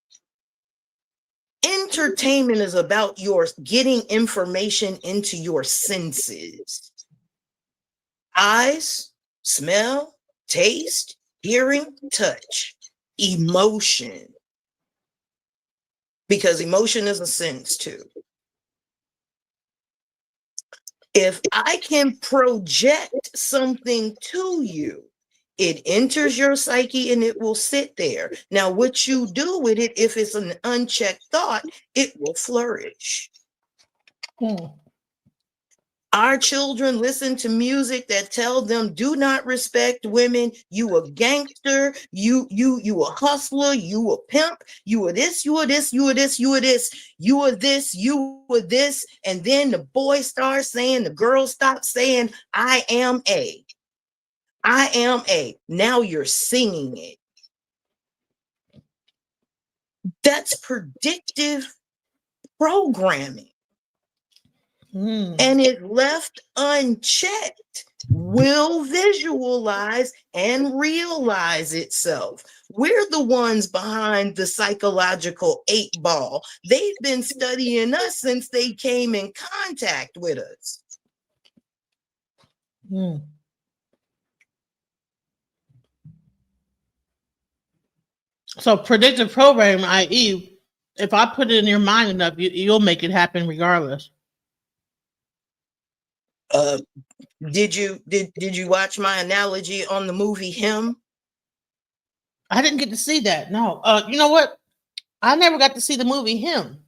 Speaker 2: Entertainment is about your getting information into your senses. Eyes, smell, taste, hearing, touch, emotion. Because emotion is a sense too. If I can project something to you, it enters your psyche and it will sit there. Now, what you do with it, if it's an unchecked thought, it will flourish. Our children listen to music that tell them do not respect women. You a gangster, you a hustler, you a pimp, you are this, you are this, you are this, you are this, you are this, you are this. And then the boy starts saying, the girl stops saying, I am a. I am a. Now you're singing it. That's predictive programming. And if left unchecked, will visualize and realize itself. We're the ones behind the psychological 8-ball. They've been studying us since they came in contact with us.
Speaker 1: So predictive programming, i.e., if I put it in your mind enough, you'll make it happen regardless.
Speaker 2: Did you watch my analogy on the movie Him?
Speaker 1: I didn't get to see that. No. You know what? I never got to see the movie Him.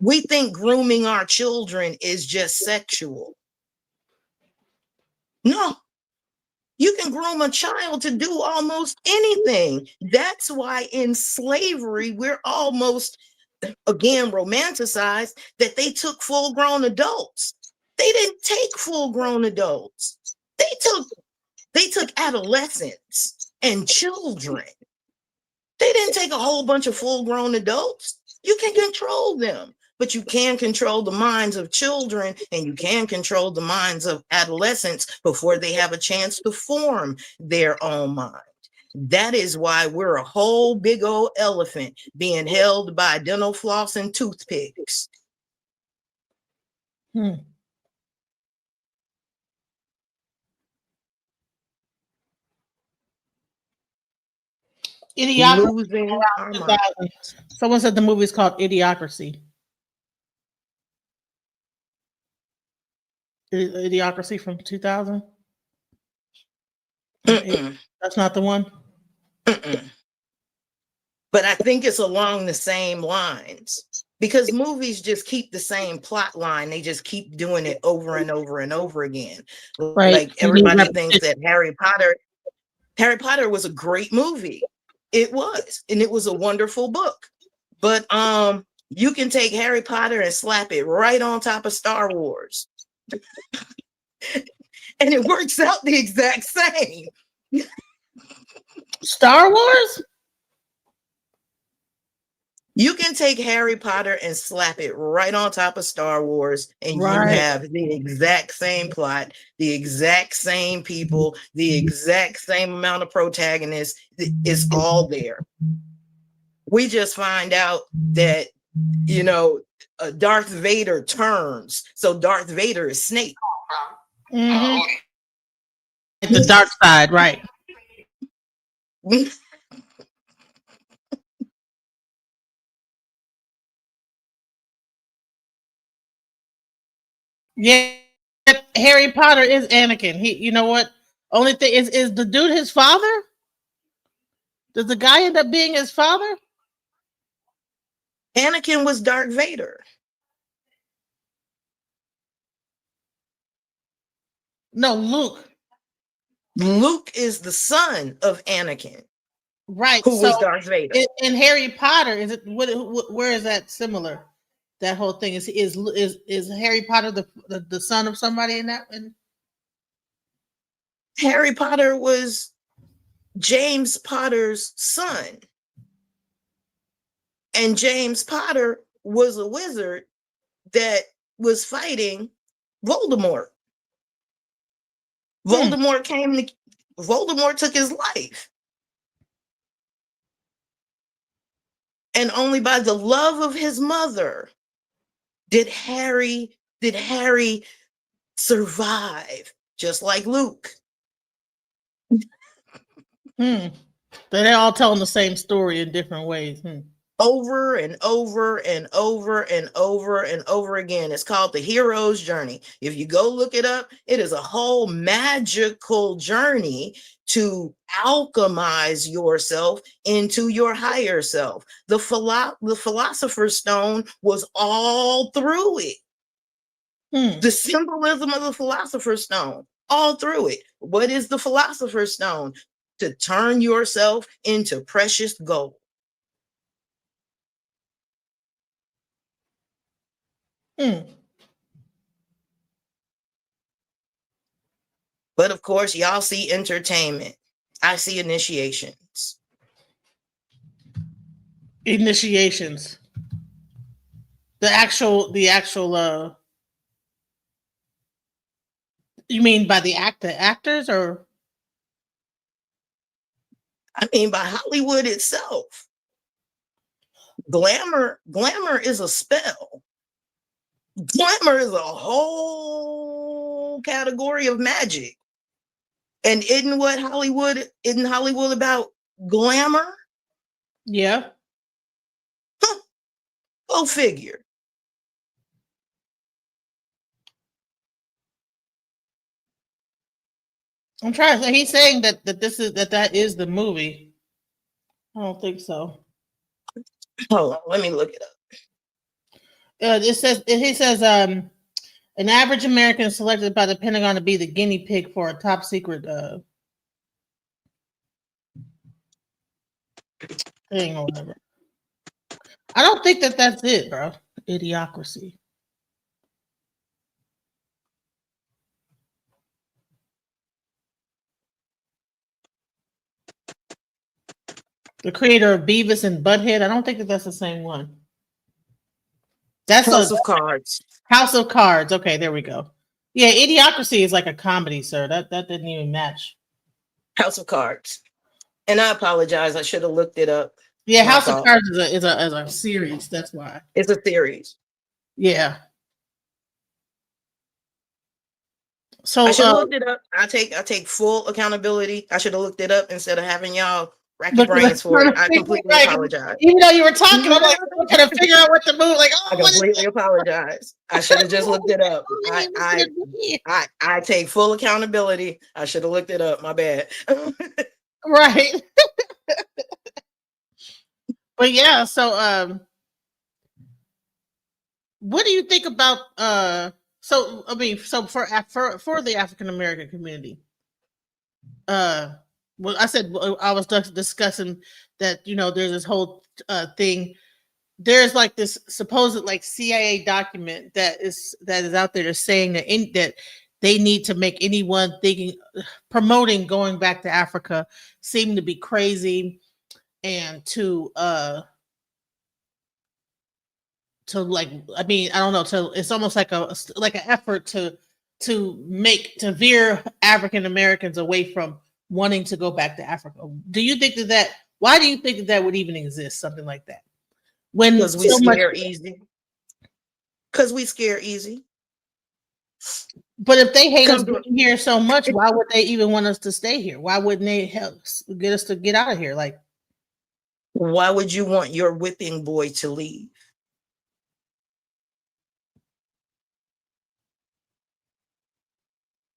Speaker 2: We think grooming our children is just sexual. No. You can groom a child to do almost anything. That's why in slavery, we're almost, again, romanticized that they took full-grown adults. They didn't take full-grown adults. They took adolescents and children. They didn't take a whole bunch of full-grown adults. You can control them, but you can control the minds of children and you can control the minds of adolescents before they have a chance to form their own mind. That is why we're a whole big old elephant being held by dental floss and toothpicks.
Speaker 1: Idiocracy. Someone said the movie's called Idiocracy. Idiocracy from 2000. That's not the one.
Speaker 2: But I think it's along the same lines because movies just keep the same plot line. They just keep doing it over and over and over again. Right. Like everybody thinks that Harry Potter was a great movie. It was, and it was a wonderful book. But you can take Harry Potter and slap it right on top of Star Wars. And it works out the exact same.
Speaker 1: Star Wars?
Speaker 2: You can take Harry Potter and slap it right on top of Star Wars, and you have the exact same plot, the exact same people, the exact same amount of protagonists. It's all there. We just find out that, Darth Vader turns. So Darth Vader is Snape.
Speaker 1: The dark side, right. Yeah, Harry Potter is Anakin. You know what? Only thing is the dude his father? Does the guy end up being his father?
Speaker 2: Anakin was Darth Vader.
Speaker 1: No, Luke.
Speaker 2: Luke is the son of Anakin.
Speaker 1: Right.
Speaker 2: Who was Darth Vader.
Speaker 1: In Harry Potter, is it where is that similar? That whole thing is Harry Potter the son of somebody in that?
Speaker 2: Harry Potter was James Potter's son. And James Potter was a wizard that was fighting Voldemort. Voldemort took his life. And only by the love of his mother did Harry survive, just like Luke.
Speaker 1: They're all telling the same story in different ways.
Speaker 2: Over and over and over and over and over again. It's called the hero's journey. If you go look it up, it is a whole magical journey to alchemize yourself into your higher self. The philosopher's stone was all through it. The symbolism of the philosopher's stone, all through it. What is the philosopher's stone? To turn yourself into precious gold. But of course, y'all see entertainment. I see initiations.
Speaker 1: Initiations. The actual you mean by the actors, or?
Speaker 2: I mean by Hollywood itself. Glamour is a spell. Glamour is a whole category of magic. And isn't Hollywood about glamour?
Speaker 1: Yeah.
Speaker 2: Go figure.
Speaker 1: I'm trying to say, he's saying that that is the movie. I don't think so.
Speaker 2: Hold on, let me look it up.
Speaker 1: He says an average American is selected by the Pentagon to be the guinea pig for a top secret thing or whatever. I don't think that's it, bro. Idiocracy. The creator of Beavis and Butthead. I don't think that's the same one. That's
Speaker 2: House of Cards.
Speaker 1: House of Cards. Okay, there we go. Yeah, Idiocracy is like a comedy, sir. That didn't even match.
Speaker 2: House of Cards. And I apologize. I should have looked it up.
Speaker 1: Yeah, House of Cards is a series. That's why.
Speaker 2: It's a series.
Speaker 1: Yeah. So
Speaker 2: I should have looked it up. I take full accountability. I should have looked it up instead of having y'all rack your brains for it. I completely apologize.
Speaker 1: Even though you were talking, I'm like, I'm trying to figure out what the move. Like,
Speaker 2: I completely apologize. I should have just looked it up. I take full accountability. I should have looked it up. My bad.
Speaker 1: Right. But yeah, so what do you think about so for the African American community, well, I was discussing that, there's this whole thing. There's like this supposed like CIA document that is out there that's saying that they need to make anyone promoting going back to Africa seem to be crazy, and to like, I mean, I don't know, it's almost like an effort to veer African Americans away from wanting to go back to Africa. Do you think why do you think that would even exist, something like that?
Speaker 2: Because we scare easy. Because we scare easy.
Speaker 1: But if they hate us being here so much, why would they even want us to stay here? Why wouldn't they help get us to get out of here? Like,
Speaker 2: why would you want your whipping boy to leave?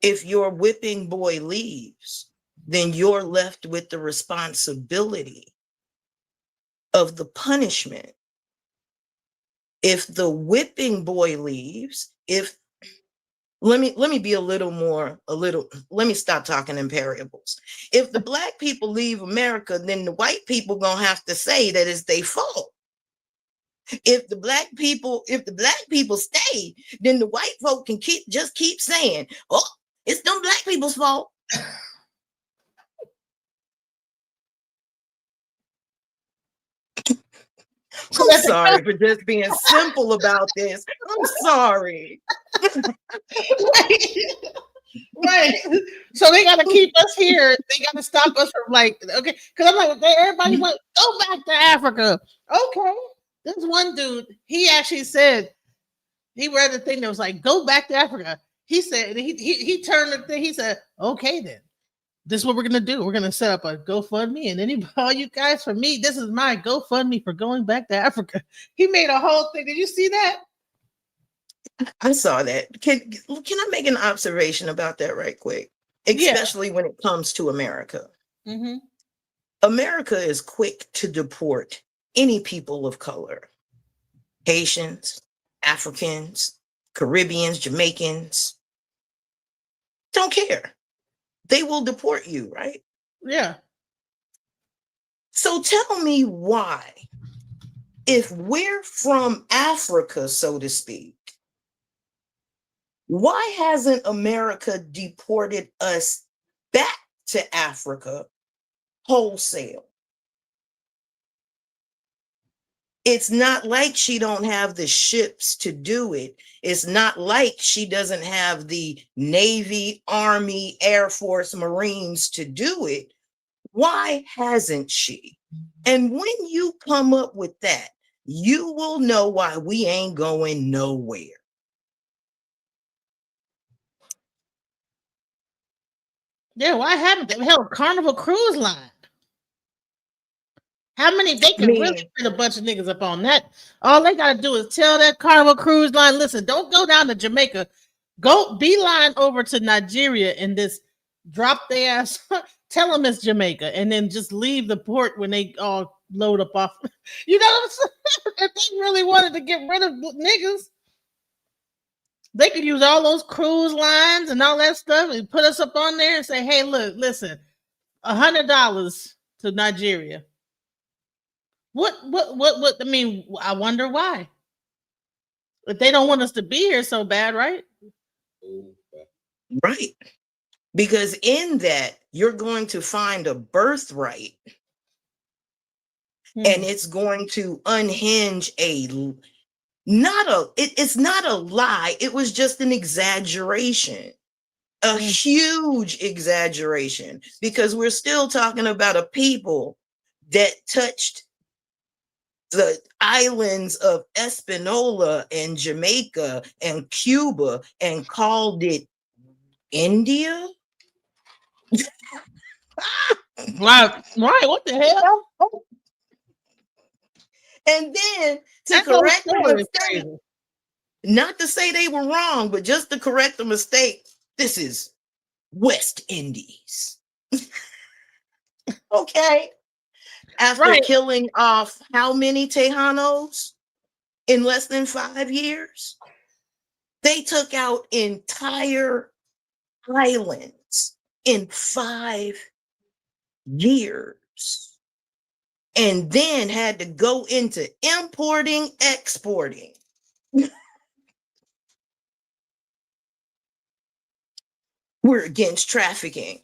Speaker 2: If your whipping boy leaves, then you're left with the responsibility of the punishment. If the whipping boy leaves, let me be let me stop talking in parables. If the black people leave America, then the white people gonna have to say that it's their fault. If the black people stay, then the white folk can keep saying, oh, it's them black people's fault. I'm sorry for just being simple about this. I'm sorry.
Speaker 1: Right. So they got to keep us here. They got to stop us from like, okay. Because I'm like, everybody went, go back to Africa. Okay. This one dude, he actually said, he read the thing that was like, go back to Africa. He said, he turned the thing. He said, okay, then. This is what we're going to do. We're going to set up a GoFundMe. And anybody, all you guys, for me, this is my GoFundMe for going back to Africa. He made a whole thing. Did you see that?
Speaker 2: I saw that. Can I make an observation about that right quick? Especially when it comes to America.
Speaker 1: Mm-hmm.
Speaker 2: America is quick to deport any people of color. Haitians, Africans, Caribbeans, Jamaicans. Don't care. They will deport you, right?
Speaker 1: Yeah.
Speaker 2: So tell me why, if we're from Africa, so to speak, why hasn't America deported us back to Africa wholesale? It's not like she don't have the ships to do it. It's not like she doesn't have the Navy, Army, Air Force, Marines to do it. Why hasn't she? And when you come up with that, you will know why we ain't going nowhere.
Speaker 1: Yeah, why haven't they? Hell, Carnival Cruise Line. How many? They can really put a bunch of niggas up on that. All they got to do is tell that Carnival Cruise Line, listen, don't go down to Jamaica. Go beeline over to Nigeria and just drop their ass. Tell them it's Jamaica and then just leave the port when they all load up off. You know what I'm saying? If they really wanted to get rid of niggas, they could use all those cruise lines and all that stuff and put us up on there and say, hey, look, listen, $100 to Nigeria. What, I mean, I wonder why. If they don't want us to be here so bad, right?
Speaker 2: Right. Because in that, you're going to find a birthright. And it's going to unhinge it's not a lie. It was just an exaggeration, a huge exaggeration, because we're still talking about a people that touched the islands of Espanola and Jamaica and Cuba and called it India.
Speaker 1: Right. What the hell?
Speaker 2: And then to correct the mistake, not to say they were wrong, but just to correct the mistake, this is West Indies. Okay. After killing off how many Tejanos in less than 5 years? They took out entire islands in 5 years. And then had to go into importing, exporting. We're against trafficking.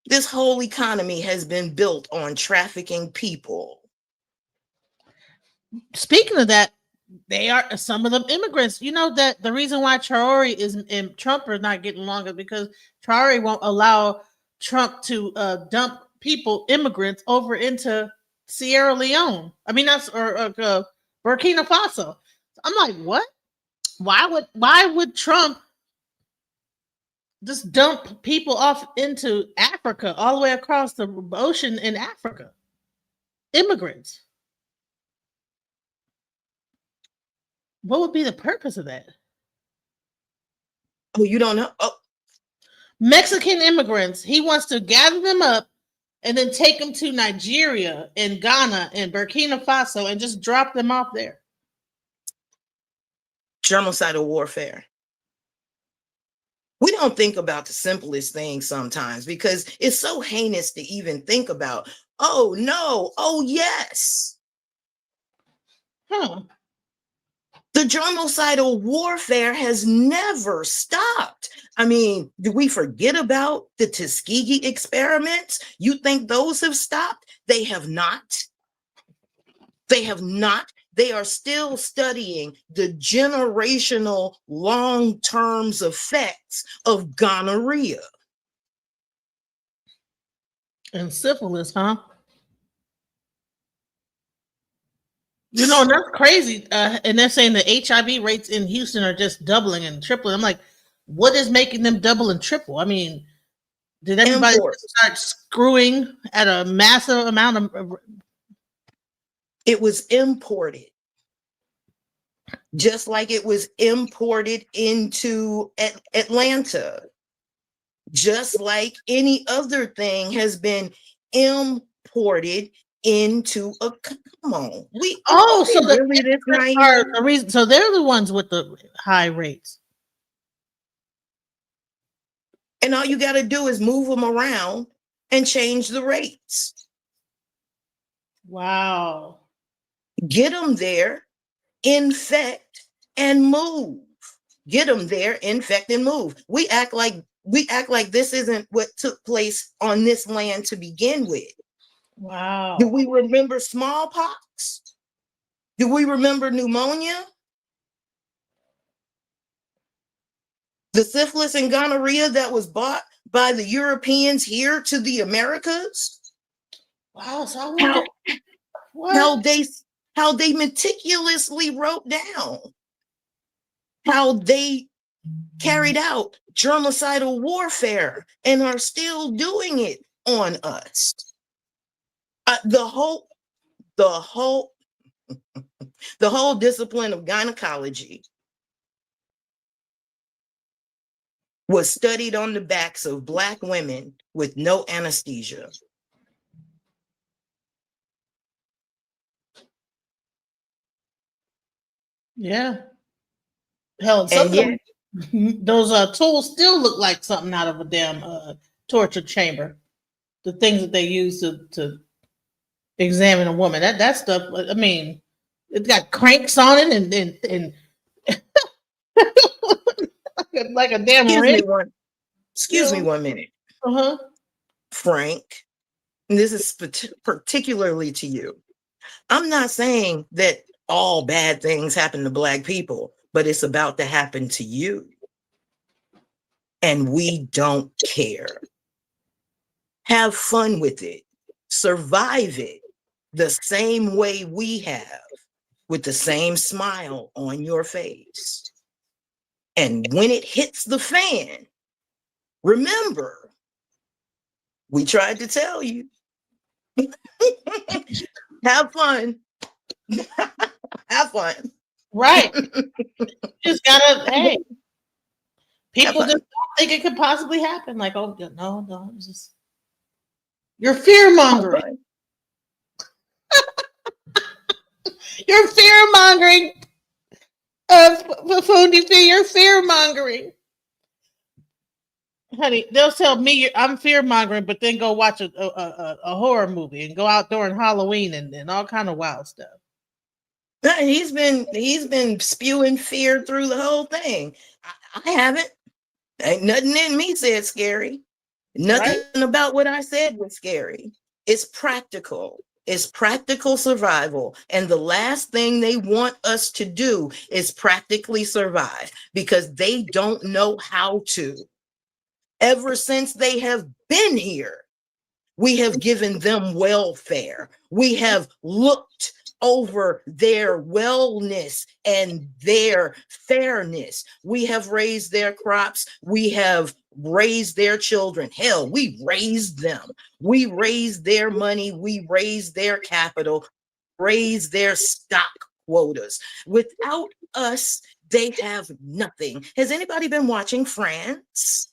Speaker 2: This whole economy has been built on trafficking people.
Speaker 1: Speaking of that, they are some of them immigrants. You know that the reason why Traore and Trump are not getting along is because Traore won't allow Trump to dump immigrants over into Sierra Leone. I mean, that's or Burkina Faso. I'm like, what? Why would Trump just dump people off into Africa, all the way across the ocean in Africa? Immigrants. What would be the purpose of that?
Speaker 2: Oh, you don't know? Oh.
Speaker 1: Mexican immigrants. He wants to gather them up and then take them to Nigeria and Ghana and Burkina Faso and just drop them off there.
Speaker 2: Germicidal warfare. We don't think about the simplest things sometimes because it's so heinous to even think about. Oh, no. Oh, yes. The germicidal warfare has never stopped. I mean, do we forget about the Tuskegee experiments? You think those have stopped? They have not. They have not. They are still studying the generational long-term effects of gonorrhea.
Speaker 1: And syphilis, huh? You know, that's crazy. And they're saying the HIV rates in Houston are just doubling and tripling. I'm like, what is making them double and triple? I mean, did everybody start screwing at a massive amount of?
Speaker 2: It was imported, just like it was imported into Atlanta, just like any other thing has been imported into a. Come on,
Speaker 1: so
Speaker 2: really this
Speaker 1: are the reason. So they're the ones with the high rates,
Speaker 2: and all you got to do is move them around and change the rates.
Speaker 1: Wow.
Speaker 2: Get them there, infect and move. Get them there, infect and move. We act like this isn't what took place on this land to begin with.
Speaker 1: Wow.
Speaker 2: Do we remember smallpox? Do we remember pneumonia? The syphilis and gonorrhea that was brought by the Europeans here to the Americas?
Speaker 1: Wow. So
Speaker 2: how they meticulously wrote down how they carried out germicidal warfare and are still doing it on us. The whole discipline of gynecology was studied on the backs of Black women with no anesthesia.
Speaker 1: Yeah. Hell, those tools still look like something out of a damn torture chamber. The things that they use to examine a woman. That stuff, I mean, it's got cranks on it and like a damn
Speaker 2: Excuse me one minute. Frank, this is particularly to you. I'm not saying that all bad things happen to Black people, but it's about to happen to you. And we don't care. Have fun with it. Survive it the same way we have, with the same smile on your face. And when it hits the fan, remember, we tried to tell you. Have fun. Have fun.
Speaker 1: Right. Just gotta, hey. People just don't think it could possibly happen. Like, oh no, it's just you're fear mongering. You're fear mongering. Fundi, you're fear mongering. Honey, they'll tell me I'm fear mongering, but then go watch a horror movie and go out during Halloween and all kind of wild stuff.
Speaker 2: He's been spewing fear through the whole thing. I haven't. Ain't nothing in me said scary. Nothing about what I said was scary. It's practical. It's practical survival. And the last thing they want us to do is practically survive, because they don't know how to. Ever since they have been here, we have given them welfare. We have looked over their wellness and their fairness. We have raised their crops. We have raised their children. Hell, we raised them. We raised their money. We raised their capital, raised their stock quotas. Without us, they have nothing. Has anybody been watching France?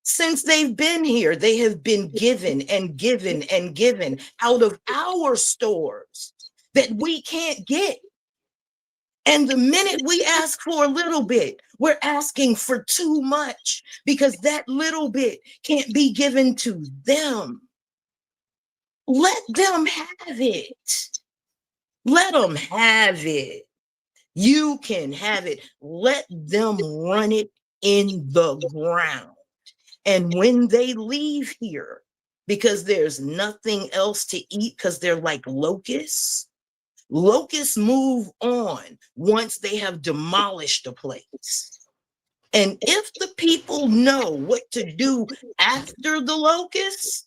Speaker 2: Since they've been here, they have been given and given and given out of our stores that we can't get. And the minute we ask for a little bit, we're asking for too much, because that little bit can't be given to them. Let them have it. Let them have it. You can have it. Let them run it in the ground. And when they leave here, because there's nothing else to eat, because they're like locusts, Locusts move on once they have demolished a place. And if the people know what to do after the locusts,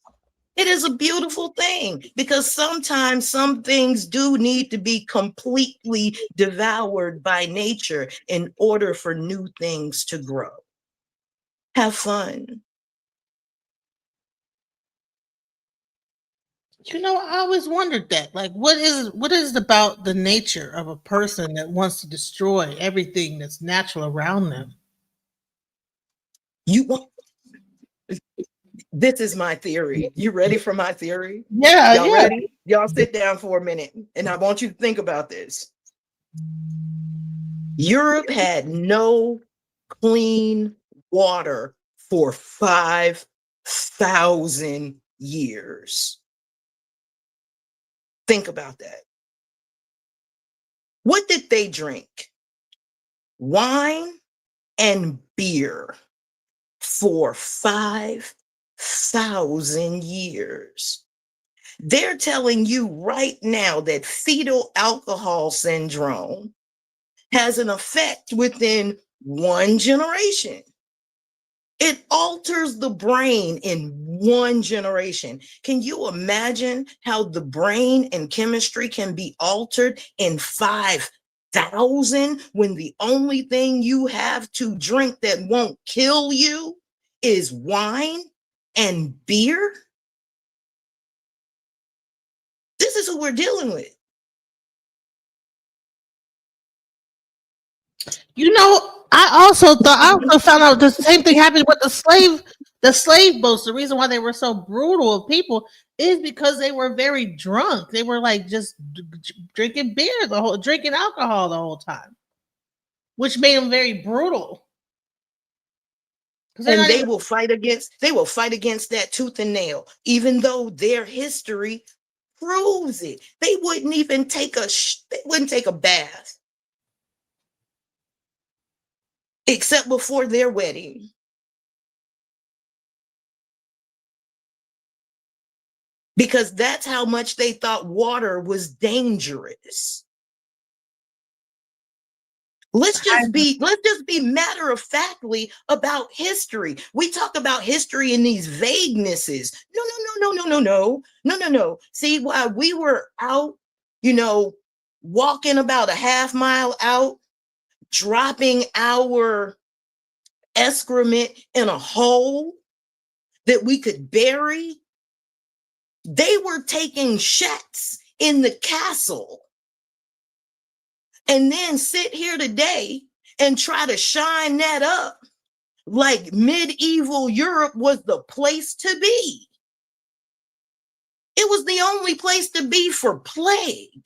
Speaker 2: it is a beautiful thing, because sometimes some things do need to be completely devoured by nature in order for new things to grow. Have fun.
Speaker 1: You know, I always wondered that. Like, what is about the nature of a person that wants to destroy everything that's natural around them?
Speaker 2: You want This is my theory. You ready for my theory?
Speaker 1: Yeah,
Speaker 2: Y'all
Speaker 1: yeah.
Speaker 2: ready? Y'all sit down for a minute, and I want you to think about this. Europe had no clean water for 5,000 years. Think about that. What did they drink? Wine and beer for 5,000 years. They're telling you right now that fetal alcohol syndrome has an effect within one generation. It alters the brain in one generation. Can you imagine how the brain and chemistry can be altered in 5,000 when the only thing you have to drink that won't kill you is wine and beer? This is who we're dealing with.
Speaker 1: You know, I also found out the same thing happened with the slave boats. The reason why they were so brutal of people is because they were very drunk. They were like just drinking drinking alcohol the whole time, which made them very brutal.
Speaker 2: And they will fight against that tooth and nail, even though their history proves it. They wouldn't even take a bath except before their wedding. Because that's how much they thought water was dangerous. Let's just be matter of factly about history. We talk about history in these vaguenesses. No. See, while we were out, walking about a half mile out, dropping our excrement in a hole that we could bury, they were taking shacks in the castle. And then sit here today and try to shine that up like medieval Europe was the place to be. It was the only place to be for plague.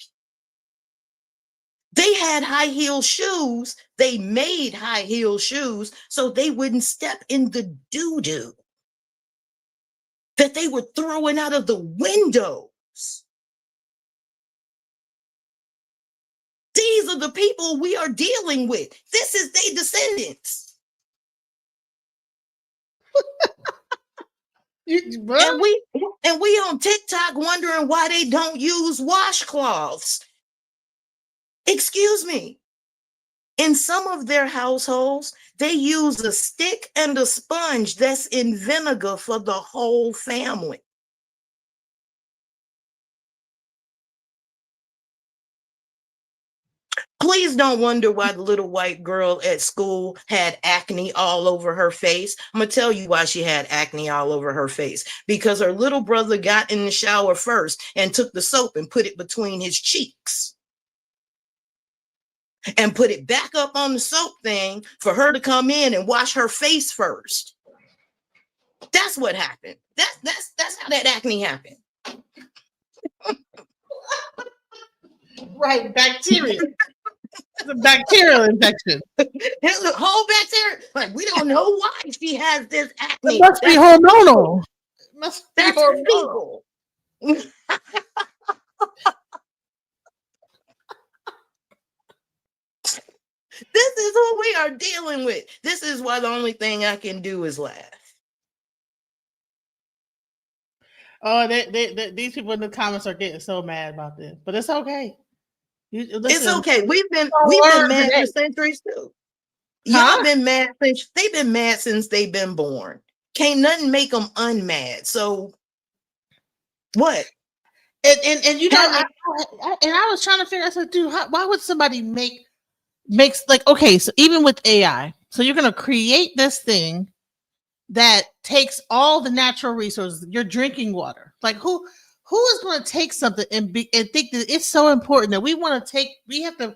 Speaker 2: They had high heel shoes. They made high heel shoes so they wouldn't step in the doo-doo that they were throwing out of the windows. These are the people we are dealing with. This is their descendants. And we on TikTok wondering why they don't use washcloths. Excuse me. In some of their households, they use a stick and a sponge that's in vinegar for the whole family. Please don't wonder why the little white girl at school had acne all over her face. I'm going to tell you why she had acne all over her face. Because her little brother got in the shower first and took the soap and put it between his cheeks. And put it back up on the soap thing for her to come in and wash her face first. That's what happened. That's how that acne happened.
Speaker 1: Right, bacteria. It's a bacterial infection.
Speaker 2: It's a whole bacteria. Like, we don't know why she has this acne.
Speaker 1: It must be hormonal.
Speaker 2: That's hormonal. This is what we are dealing with. This is why the only thing I can do is laugh.
Speaker 1: Oh, these people in the comments are getting so mad about this, but it's okay.
Speaker 2: It's
Speaker 1: Listen,
Speaker 2: okay. We've been mad for centuries too. Y'all been mad since they've been mad since they've been born. Can't nothing make them unmad. So what?
Speaker 1: And you know, I was trying to figure out, like, dude, why would somebody makes like, okay, so even with AI, so you're gonna create this thing that takes all the natural resources, your drinking water. Like who is going to take something and think that it's so important that we have to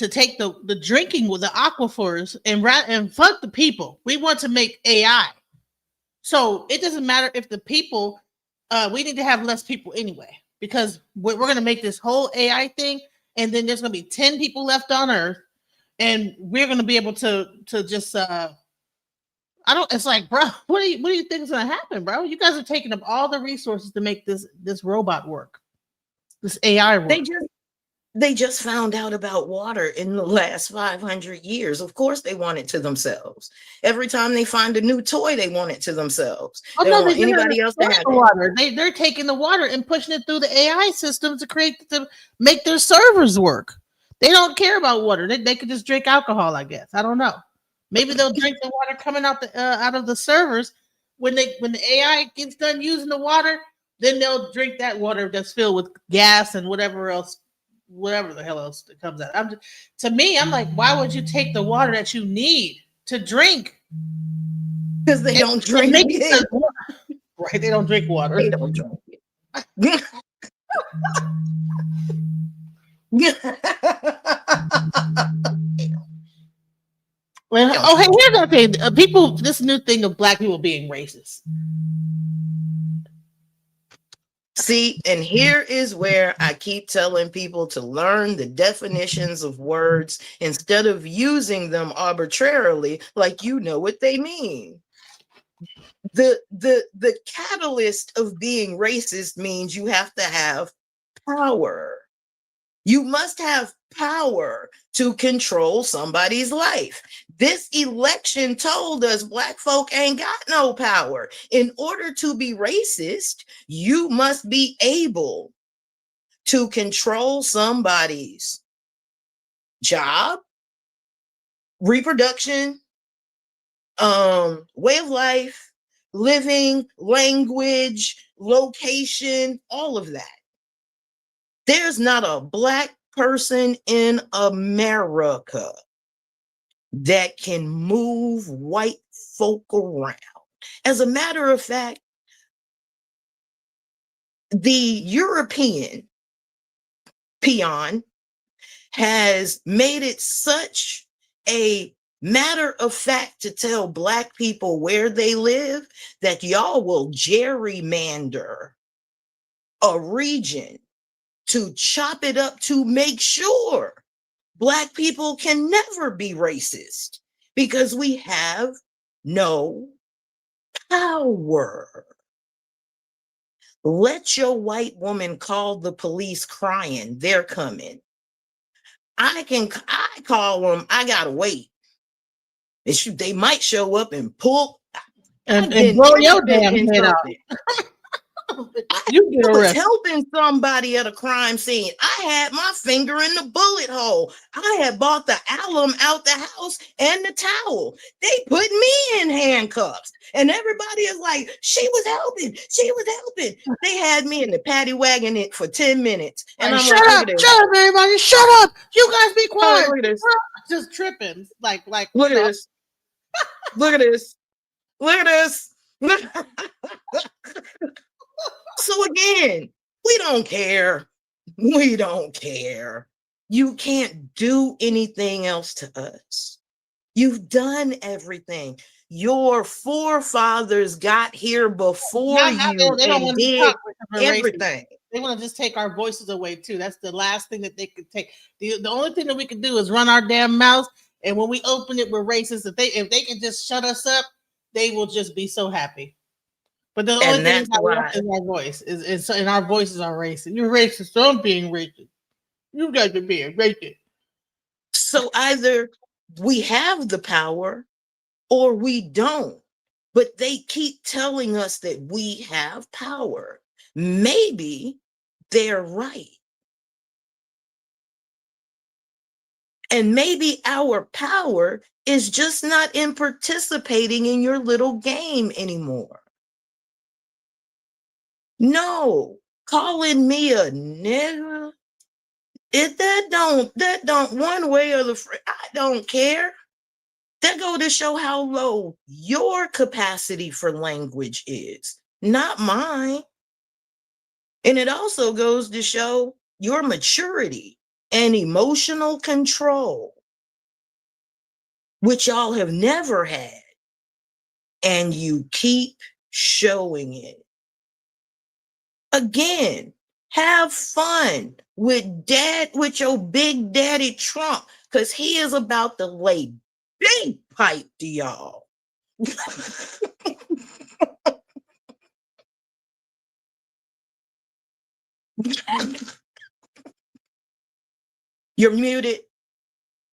Speaker 1: take the drinking with the aquifers and fuck the people. We want to make AI. So it doesn't matter if the people, we need to have less people anyway, because we're going to make this whole AI thing, and then there's going to be 10 people left on Earth, and we're going to be able to just it's like, bro, what do you think is going to happen, bro? You guys are taking up all the resources to make this robot work, this AI work.
Speaker 2: They just found out about water in the last 500 years. Of course, they want it to themselves. Every time they find a new toy, they want it to themselves.
Speaker 1: Oh,
Speaker 2: they
Speaker 1: no,
Speaker 2: don't want anybody else to have
Speaker 1: the water. They're taking the water and pushing it through the AI system to make their servers work. They don't care about water. They could just drink alcohol, I guess. I don't know. Maybe they'll drink the water coming out of the servers when the AI gets done using the water. Then they'll drink that water that's filled with gas and whatever the hell else that comes out. I'm like, why would you take the water that you need to drink?
Speaker 2: Because they don't drink it.
Speaker 1: Right? They don't drink water.
Speaker 2: They don't drink it.
Speaker 1: Well, hey, here's the thing. People, this new thing of black people being racist.
Speaker 2: See, and here is where I keep telling people to learn the definitions of words instead of using them arbitrarily, like you know what they mean. The catalyst of being racist means you have to have power. You must have power to control somebody's life. This election told us black folk ain't got no power. In order to be racist, you must be able to control somebody's job, reproduction, way of life, living, language, location, all of that. There's not a black person in America that can move white folk around. As a matter of fact, the European peon has made it such a matter of fact to tell black people where they live that y'all will gerrymander a region to chop it up to make sure black people can never be racist because we have no power. Let your white woman call the police crying, they're coming. I call them, I gotta wait. They might show up and pull
Speaker 1: and blow your damn head out.
Speaker 2: I was helping somebody at a crime scene. I had my finger in the bullet hole. I had bought the alum out the house and the towel. They put me in handcuffs. And everybody is like, she was helping. She was helping. They had me in the paddy wagon it for 10 minutes. And I'm
Speaker 1: shut up, everybody. Shut up. You guys be quiet. Look at this. Just tripping. Like
Speaker 2: look at this. Look at this. Look at this. So again, we don't care. We don't care. You can't do anything else to us. You've done everything. Your forefathers got here before you and did everything.
Speaker 1: They want to just take our voices away too. That's the last thing that they could take. The only thing that we can do is run our damn mouths. And when we open it, we're racist. If they can just shut us up, they will just be so happy. But the only thing is our voice and our voices are racist. You're racist, so I'm being racist. You guys are being racist.
Speaker 2: So either we have the power or we don't. But they keep telling us that we have power. Maybe they're right. And maybe our power is just not in participating in your little game anymore. No, calling me a nigga, that don't one way or I don't care. That go to show how low your capacity for language is, not mine. And it also goes to show your maturity and emotional control, which y'all have never had. And you keep showing it. Again, have fun with your big daddy Trump, because he is about to lay big pipe to y'all. You're muted.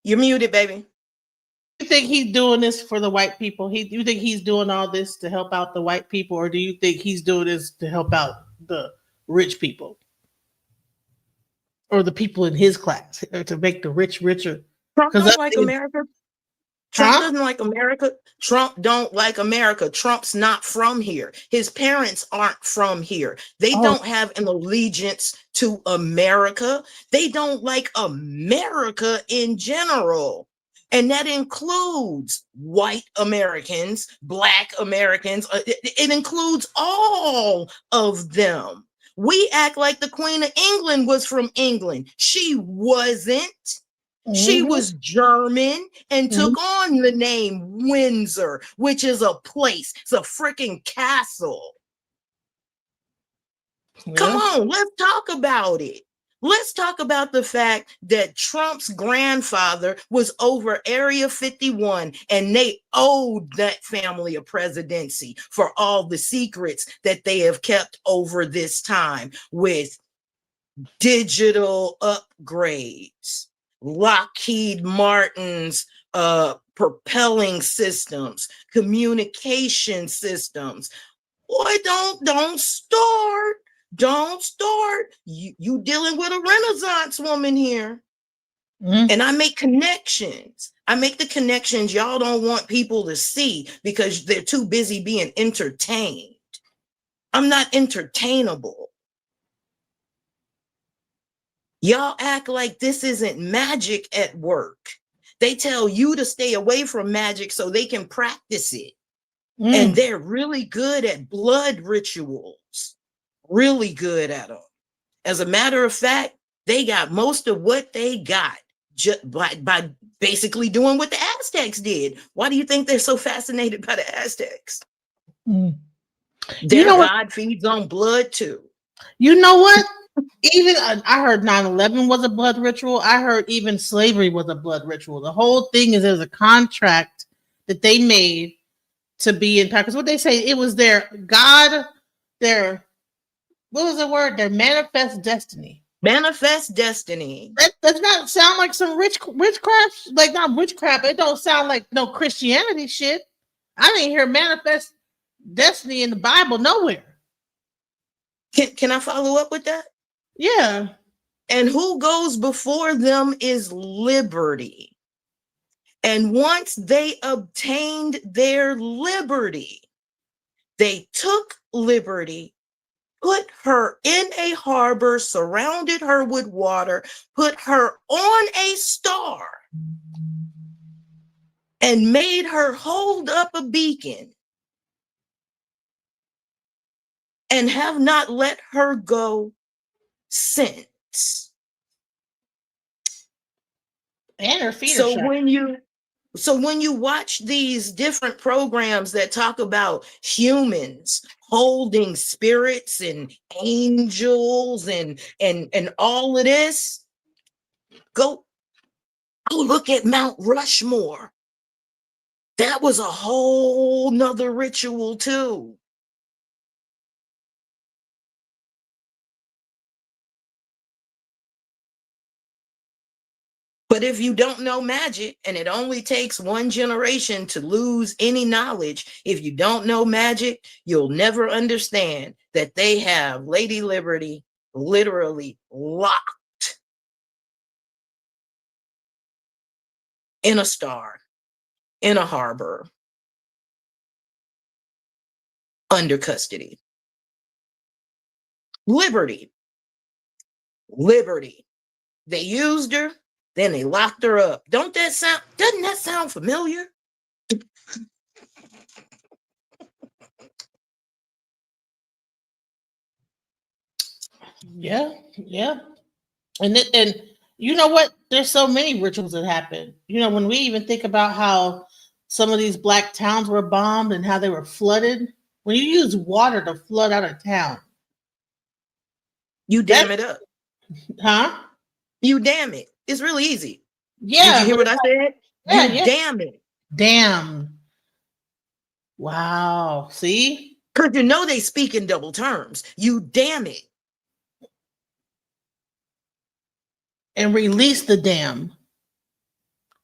Speaker 2: You're muted, baby.
Speaker 1: You think he's doing this for the white people? You think he's doing all this to help out the white people, or do you think he's doing this to help out the rich people? Or the people in his class, or to make the rich richer?
Speaker 2: Trump don't like America. Trump
Speaker 1: Huh?
Speaker 2: doesn't like America. Trump don't like America. Trump's not from here. His parents aren't from here. They don't have an allegiance to America. They don't like America in general. And that includes white Americans, Black Americans. It includes all of them. We act like the Queen of England was from England. She wasn't. She was German and took on the name Windsor, which is a place. It's a freaking castle. Yeah. Come on, let's talk about it. Let's talk about the fact that Trump's grandfather was over Area 51, and they owed that family a presidency for all the secrets that they have kept over this time with digital upgrades, Lockheed Martin's propelling systems, communication systems. Boy, don't start. Don't start. You dealing with a Renaissance woman here. And I make connections. I make the connections y'all don't want people to see because they're too busy being entertained. I'm not entertainable. Y'all act like this isn't magic at work. They tell you to stay away from magic so they can practice it. And they're really good at blood rituals. Really good at them. As a matter of fact, they got most of what they got just by basically doing what the Aztecs did. Why do you think they're so fascinated by the Aztecs? Their God feeds on blood too.
Speaker 1: You know what? Even I heard 9/11 was a blood ritual. I heard even slavery was a blood ritual. The whole thing is there's a contract that they made to be in power. Because what they say, it was their God, what was the word? Their manifest destiny.
Speaker 2: Manifest destiny.
Speaker 1: That does not sound like some witchcraft. Like not witchcraft. It don't sound like no Christianity shit. I didn't hear manifest destiny in the Bible nowhere.
Speaker 2: Can I follow up with that?
Speaker 1: Yeah.
Speaker 2: And who goes before them is liberty. And once they obtained their liberty, they took liberty, put her in a harbor, surrounded her with water, put her on a star, and made her hold up a beacon, and have not let her go since.
Speaker 1: And her feet are sharp.
Speaker 2: So when you watch these different programs that talk about humans holding spirits and angels and all of this, go look at Mount Rushmore. That was a whole nother ritual too. But if you don't know magic, and it only takes one generation to lose any knowledge, if you don't know magic, you'll never understand that they have Lady Liberty literally locked in a star, in a harbor, under custody. Liberty. They used her, then they locked her up. Doesn't that sound familiar?
Speaker 1: Yeah. And you know what? There's so many rituals that happen. When we even think about how some of these Black towns were bombed and how they were flooded, when you use water to flood out a town,
Speaker 2: you dam it up.
Speaker 1: Huh?
Speaker 2: You dam it. It's really easy.
Speaker 1: Yeah.
Speaker 2: Did you hear what I said? You dam it.
Speaker 1: Damn. Wow. See?
Speaker 2: Because they speak in double terms. You dam it.
Speaker 1: And release the dam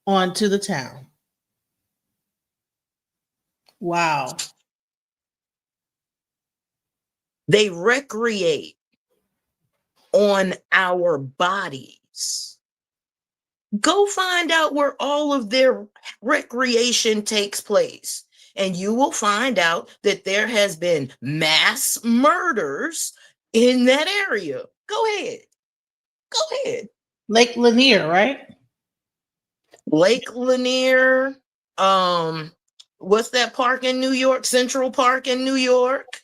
Speaker 1: onto the town. Wow.
Speaker 2: They recreate on our bodies. Go find out where all of their recreation takes place, and you will find out that there has been mass murders in that area. Go ahead.
Speaker 1: Lake Lanier, right?
Speaker 2: Lake Lanier. What's that park in New York? Central Park in New York.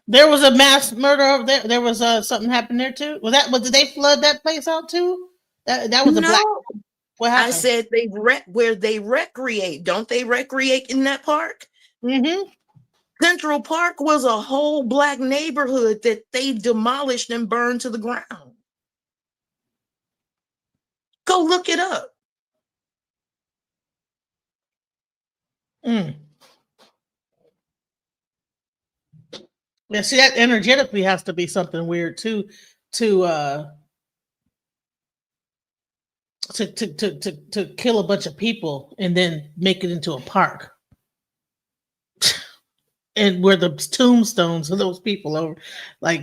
Speaker 1: There was a mass murder over there. There was something happened there too. Did they flood that place out too? That was a black. What happened?
Speaker 2: I said where they recreate. Don't they recreate in that park?
Speaker 1: Mm-hmm.
Speaker 2: Central Park was a whole Black neighborhood that they demolished and burned to the ground. Go look it up.
Speaker 1: Yeah, see, that energetically has to be something weird too, to kill a bunch of people and then make it into a park, and where the tombstones of those people are, like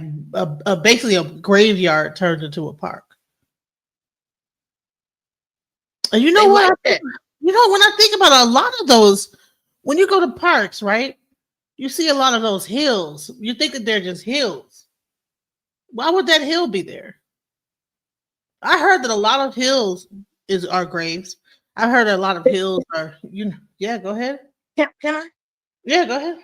Speaker 1: basically a graveyard turned into a park. And you know what? When I think about a lot of those, when you go to parks, right? You see a lot of those hills. You think that they're just hills. Why would that hill be there? I heard that a lot of hills are graves. I heard a lot of hills are, yeah, go ahead.
Speaker 2: Can I?
Speaker 1: Yeah, go ahead.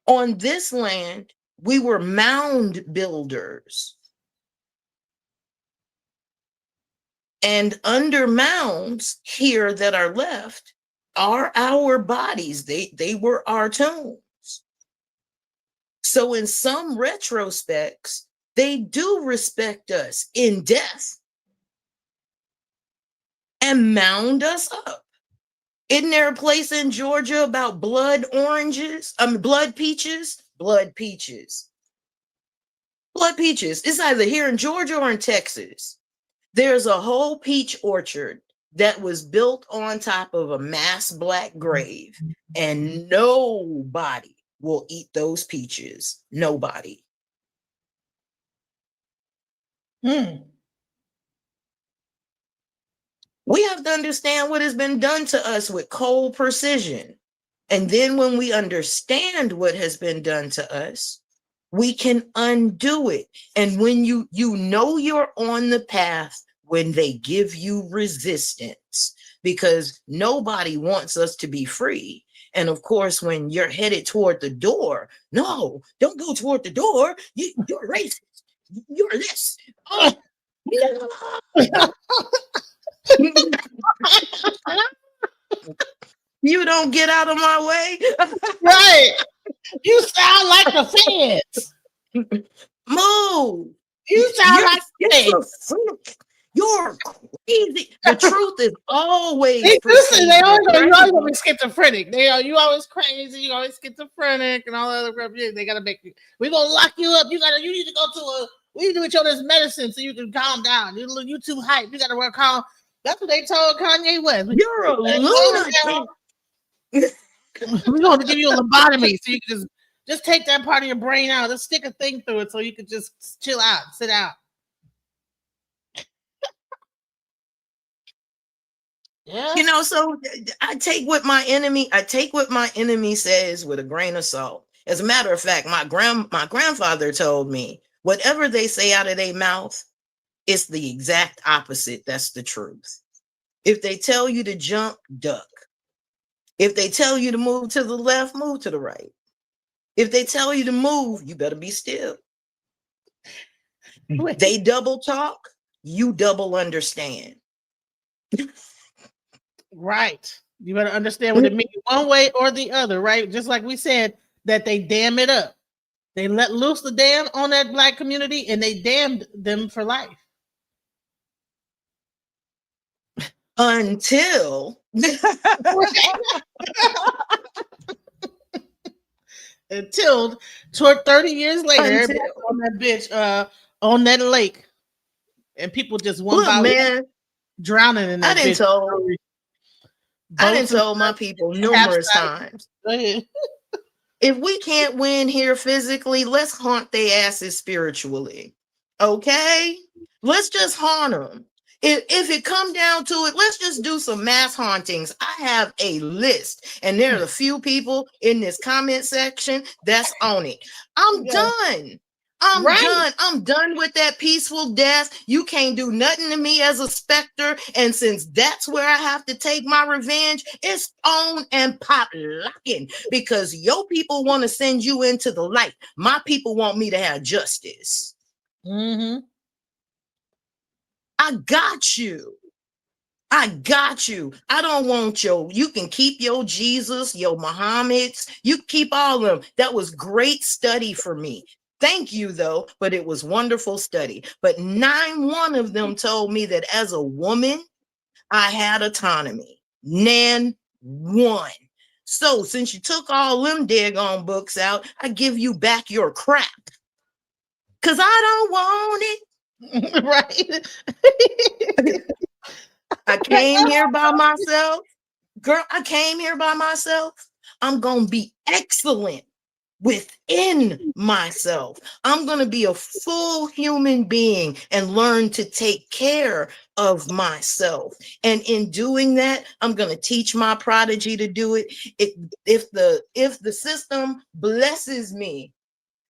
Speaker 2: On this land, we were mound builders. And under mounds here that are left are our bodies. They were our tombs. So in some retrospects, they do respect us in death and mound us up. Isn't there a place in Georgia about blood peaches? Blood peaches. It's either here in Georgia or in Texas. There's a whole peach orchard that was built on top of a mass Black grave, and nobody will eat those peaches. Nobody. We have to understand what has been done to us with cold precision. And then when we understand what has been done to us, we can undo it. And when you know you're on the path, when they give you resistance, because nobody wants us to be free. And of course, when you're headed toward the door, no, don't go toward the door. You're racist. You're this. Oh, you don't get out of my way.
Speaker 1: Right. You sound like the feds.
Speaker 2: Move.
Speaker 1: You sound like the feds.
Speaker 2: You're crazy. The truth is always
Speaker 1: you always gonna be schizophrenic. You always crazy. You always schizophrenic and all that other crap. They gotta make you. We're gonna lock you up. You need to go to we need to get you this medicine so you can calm down. You too hype. You gotta work calm. That's what they told Kanye West.
Speaker 2: You're a lunatic.
Speaker 1: We're gonna give you a lobotomy so you can just take that part of your brain out. Just stick a thing through it so you can just chill out, sit out. Yeah.
Speaker 2: You know, so I take what my enemy says with a grain of salt. As a matter of fact, my grandfather told me, whatever they say out of their mouth, it's the exact opposite. That's the truth. If they tell you to jump, duck. If they tell you to move to the left, move to the right. If they tell you to move, you better be still.
Speaker 1: Wait.
Speaker 2: They double talk, you double understand.
Speaker 1: Right. You better understand what it means one way or the other, right? Just like we said, that they dam it up. They let loose the dam on that Black community and they damned them for life.
Speaker 2: Until
Speaker 1: Until 30 years later, everybody on that bitch, on that lake, and people just one
Speaker 2: look,
Speaker 1: by one
Speaker 2: man,
Speaker 1: drowning in that bitch.
Speaker 2: I done told my people numerous times. If we can't win here physically, let's haunt their asses spiritually. Okay? Let's just haunt them. If it come down to it, let's just do some mass hauntings. I have a list, and there's a few people in this comment section that's on it. I'm done. I'm done. I'm done with that peaceful death. You can't do nothing to me as a specter. And since that's where I have to take my revenge, it's on and pop locking, because your people want to send you into the light. My people want me to have justice.
Speaker 1: Mm-hmm.
Speaker 2: I got you. I got you. I don't want you can keep your Jesus, your Muhammad's, you keep all of them. That was great study for me. Thank you, though, but it was wonderful study. But one of them told me that as a woman, I had autonomy. Nan one. So since you took all them daggone books out, I give you back your crap. Because I don't want it.
Speaker 1: Right.
Speaker 2: I came here by myself. Girl, I came here by myself. I'm going to be excellent within myself. I'm going to be a full human being and learn to take care of myself. And in doing that, I'm going to teach my prodigy to do it. If the system blesses me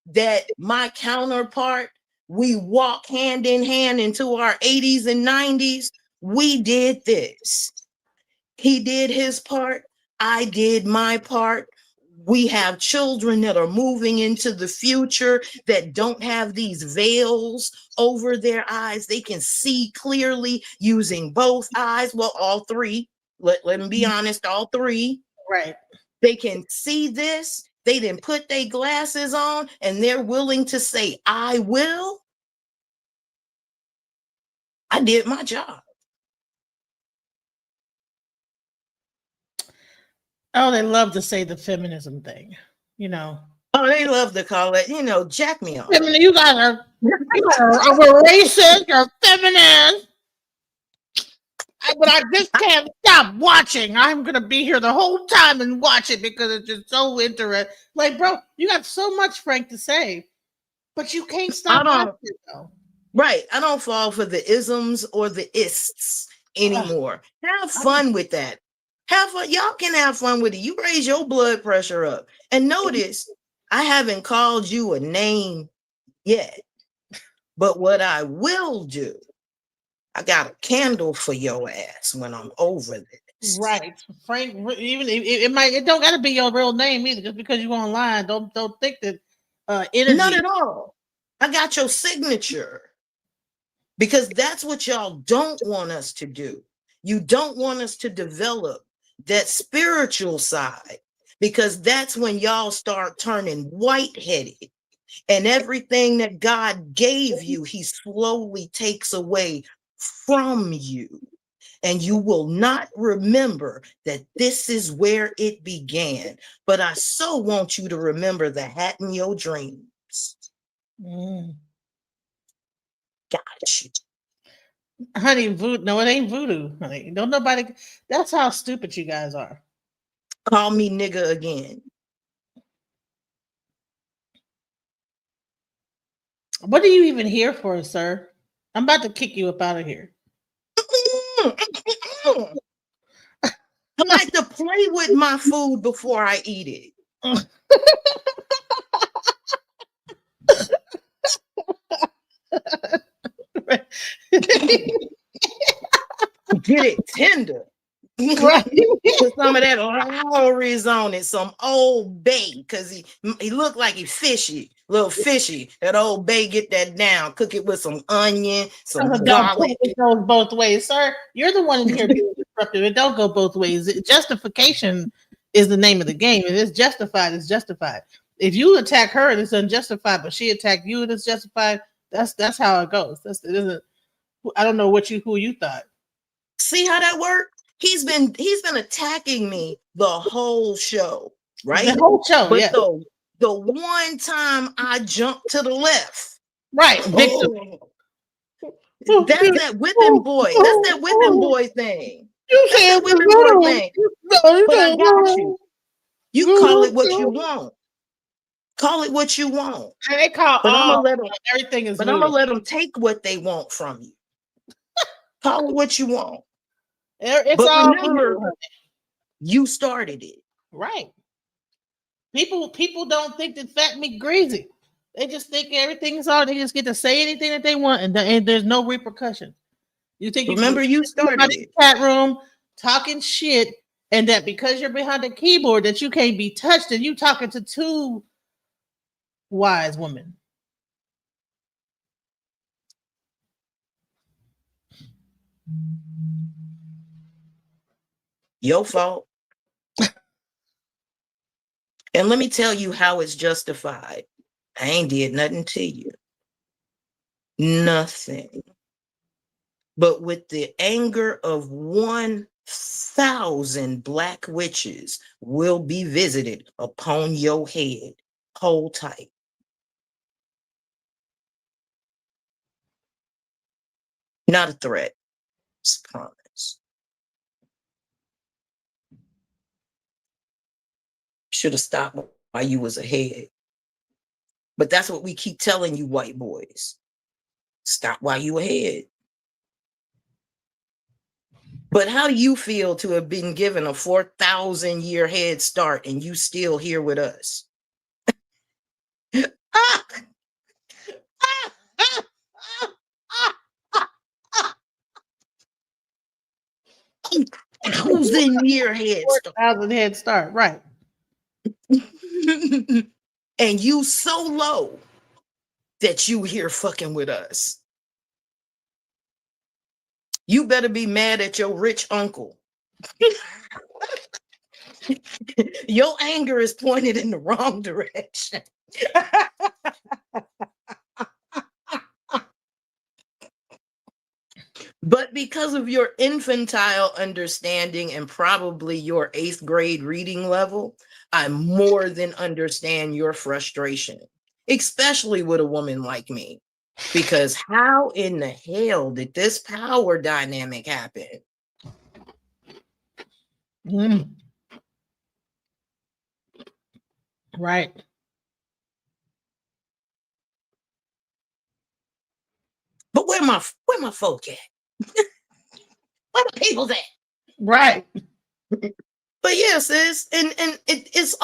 Speaker 2: that my counterpart, we walk hand in hand into our 80s and 90s, we did this. He did his part. I did my part. We have children that are moving into the future that don't have these veils over their eyes. They can see clearly using both eyes. Well, all three. Let them be honest, all three.
Speaker 1: Right.
Speaker 2: They can see this. They didn't put their glasses on and they're willing to say, I will. I did my job.
Speaker 1: Oh, they love to say the feminism thing, you know.
Speaker 2: Oh, they love to call it, jack me off.
Speaker 1: You guys are racist, you're feminist. But I just can't stop watching. I'm gonna be here the whole time and watch it because it's just so interesting. Like, bro, you got so much, Frank, to say, but you can't stop watching it, though.
Speaker 2: Right. I don't fall for the isms or the ists anymore. Have fun with that. Have fun. Y'all can have fun with it. You raise your blood pressure up. And notice, I haven't called you a name yet. But what I will do, I got a candle for your ass when I'm over this.
Speaker 1: Right. Frank, even it don't gotta be your real name either, just because you're online. Don't think that energy.
Speaker 2: Not at all. I got your signature. Because that's what y'all don't want us to do. You don't want us to develop that spiritual side, because that's when y'all start turning white-headed, and everything that God gave you, he slowly takes away from you. And you will not remember that this is where it began. But I so want you to remember the hat in your dreams. Got you.
Speaker 1: Honey, voodoo. No, it ain't voodoo, honey. Don't nobody. That's how stupid you guys are.
Speaker 2: Call me nigga again.
Speaker 1: What are you even here for, sir? I'm about to kick you up out of here.
Speaker 2: I like to play with my food before I eat it. Get it tender.
Speaker 1: Right.
Speaker 2: Put some of that lowries on it, some Old Bay, because he looked like he fishy, little fishy. That Old Bay, get that down. Cook it with some onion, some garlic.
Speaker 1: It goes both ways, sir. You're the one in here being disruptive. It don't go both ways. Justification is the name of the game. If it's justified, it's justified. If you attack her and it's unjustified, but she attacked you and it's justified, that's how it goes. It isn't. I don't know who you thought.
Speaker 2: See how that worked? He's been attacking me the whole show, right?
Speaker 1: The whole show,
Speaker 2: but
Speaker 1: yeah.
Speaker 2: The one time I jumped to the left,
Speaker 1: right? Victim.
Speaker 2: That's that whipping boy. That's that whipping boy thing.
Speaker 1: You can't
Speaker 2: whipping boy thing. But I got you. You call it what you want. Call it what you want.
Speaker 1: And they call everything is.
Speaker 2: But I'm gonna let them take what they want from you. Call it what you want.
Speaker 1: It's
Speaker 2: but
Speaker 1: all
Speaker 2: remember, you started it.
Speaker 1: Right. People don't think that fat meat greasy. They just think everything is all. They just get to say anything that they want, and there's no repercussion. You think?
Speaker 2: You started
Speaker 1: it. Chat room talking shit, and that because you're behind the keyboard that you can't be touched, and you talking to two wise women.
Speaker 2: Your fault. And let me tell you how it's justified. I ain't did nothing to you. Nothing. But with the anger of 1,000 black witches will be visited upon your head. Hold tight. Not a threat. It's a promise. Should have stopped while you was ahead. But that's what we keep telling you, white boys. Stop while you ahead. But how do you feel to have been given a 4,000-year head start and you still here with us? Ah! 1,000-year head start.
Speaker 1: 4,000 head start, right.
Speaker 2: And you so low that you here fucking with us. You better be mad at your rich uncle. Your anger is pointed in the wrong direction. But because of your infantile understanding and probably your 8th grade reading level, I more than understand your frustration, especially with a woman like me. Because how in the hell did this power dynamic happen?
Speaker 1: Right.
Speaker 2: But where my folk at? Where the people's at?
Speaker 1: Right.
Speaker 2: But yes, it's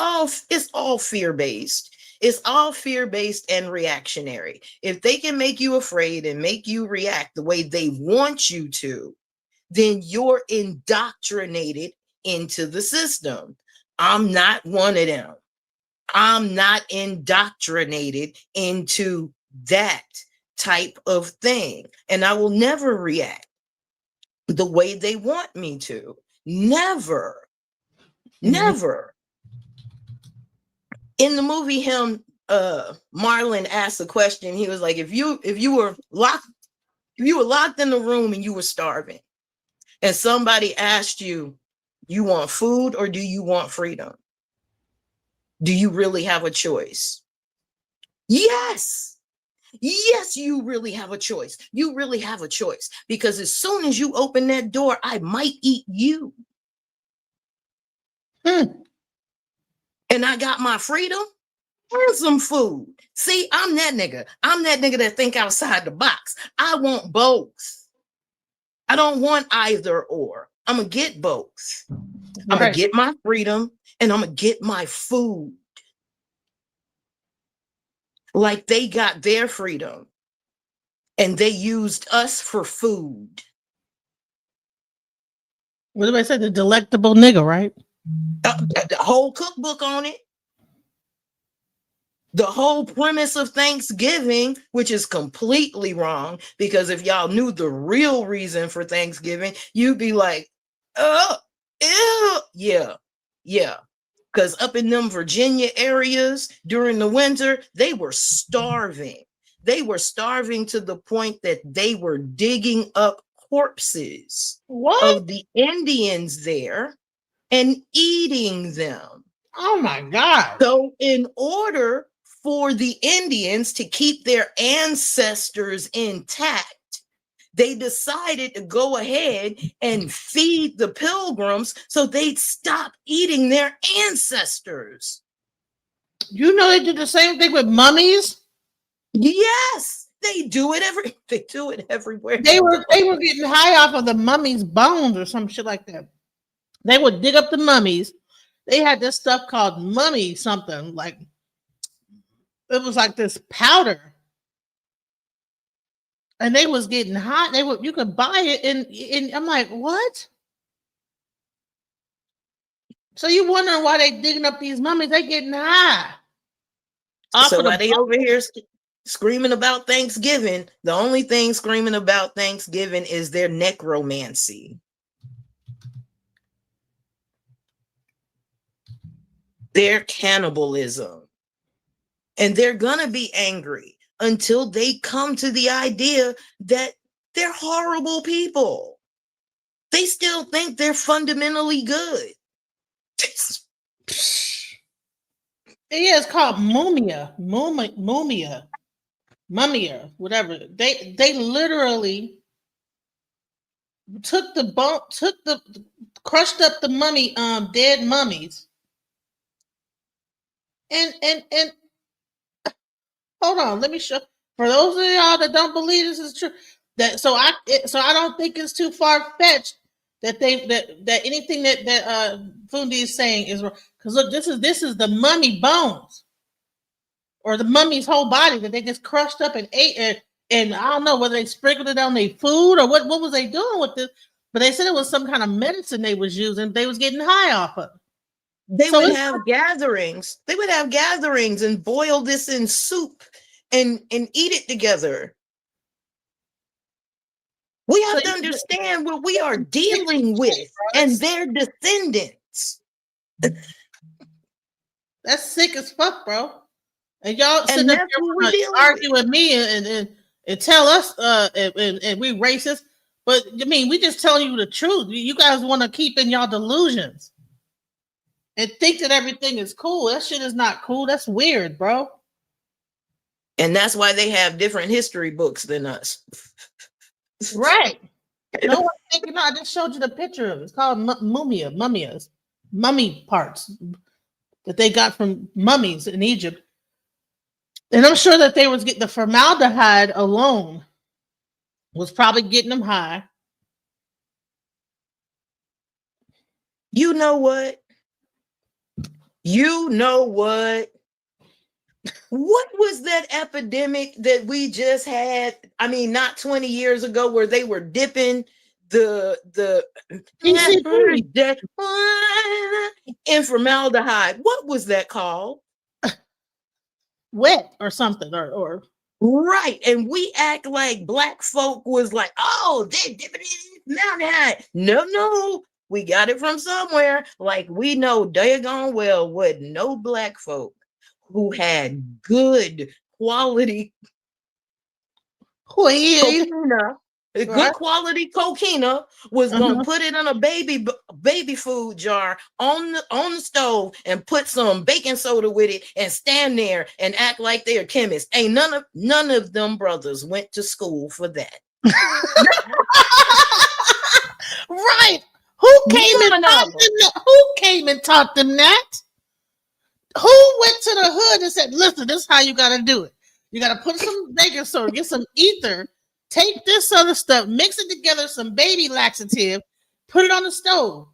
Speaker 2: all fear-based. It's all fear-based and reactionary. If they can make you afraid and make you react the way they want you to, then you're indoctrinated into the system. I'm not one of them. I'm not indoctrinated into that type of thing. And I will never react the way they want me to. Never. Never. In the movie, Marlon asked a question. He was like, if you were locked in the room and you were starving, and somebody asked you, you want food or do you want freedom? Do you really have a choice? Yes. Yes, you really have a choice. You really have a choice. Because as soon as you open that door, I might eat you. And I got my freedom and some food. See, I'm that nigga. I'm that nigga that think outside the box. I want both. I don't want either or. I'm going to get both. I'm going
Speaker 1: Right.
Speaker 2: to get my freedom and I'm going to get my food. Like they got their freedom and they used us for food.
Speaker 1: What did I say? The delectable nigga, right?
Speaker 2: The whole cookbook on it. The whole premise of Thanksgiving, which is completely wrong, because if y'all knew the real reason for Thanksgiving, you'd be like, oh, ew. Yeah. Because up in them Virginia areas during the winter, they were starving. They were starving to the point that they were digging up corpses of the Indians there and eating them.
Speaker 1: Oh my God.
Speaker 2: So in order for the Indians to keep their ancestors intact, they decided to go ahead and feed the pilgrims so they'd stop eating their ancestors.
Speaker 1: You know they did the same thing with mummies?
Speaker 2: Yes, they do it everywhere.
Speaker 1: They were getting high off of the mummy's bones or some shit like that. They would dig up the mummies. They had this stuff called mummy something, like it was like this powder. And they was getting hot. You could buy it, and I'm like, what? So you wondering why they digging up these mummies? They getting high.
Speaker 2: So why they over here screaming about Thanksgiving? The only thing screaming about Thanksgiving is their necromancy. Their cannibalism. And they're gonna be angry until they come to the idea that they're horrible people. They still think they're fundamentally good.
Speaker 1: Yeah, it's called mumia, whatever. They literally crushed up the mummy, dead mummies. And hold on, let me show. For those of y'all that don't believe this is true, so I don't think it's too far fetched that anything that Fundi is saying is wrong. Because look, this is the mummy bones, or the mummy's whole body that they just crushed up and ate, and I don't know whether they sprinkled it on their food or what was they doing with this, but they said it was some kind of medicine they was using. They was getting high off of.
Speaker 2: They would have gatherings. They would have gatherings and boil this in soup and eat it together. We have to understand what we are dealing with and their descendants.
Speaker 1: That's sick as fuck, bro. And y'all sitting up here argue with me and tell us and we racist. But I mean, we just telling you the truth. You guys want to keep in y'all delusions and think that everything is cool. That shit is not cool. That's weird, bro.
Speaker 2: And that's why they have different history books than us.
Speaker 1: Right. No one's thinking, no, I just showed you the picture of it. It's called mummies, mummy parts that they got from mummies in Egypt. And I'm sure that they was getting the formaldehyde alone was probably getting them high.
Speaker 2: You know what? What was that epidemic that we just had? I mean, not 20 years ago, where they were dipping the in formaldehyde. What was that called?
Speaker 1: Wet or something, or
Speaker 2: right. And we act like black folk was like, oh, they're dipping in formaldehyde. No, we got it from somewhere. Like, we know daggone well what no black folk who had good quality coquina, good quality coquina was gonna put it in a baby food jar on the stove and put some baking soda with it and stand there and act like they're chemists. Ain't none of them brothers went to school for that.
Speaker 1: Right. Who came and taught them that? Who went to the hood and said, listen, this is how you got to do it. You got to put some baking soda, get some ether, take this other stuff, mix it together, some baby laxative, put it on the stove.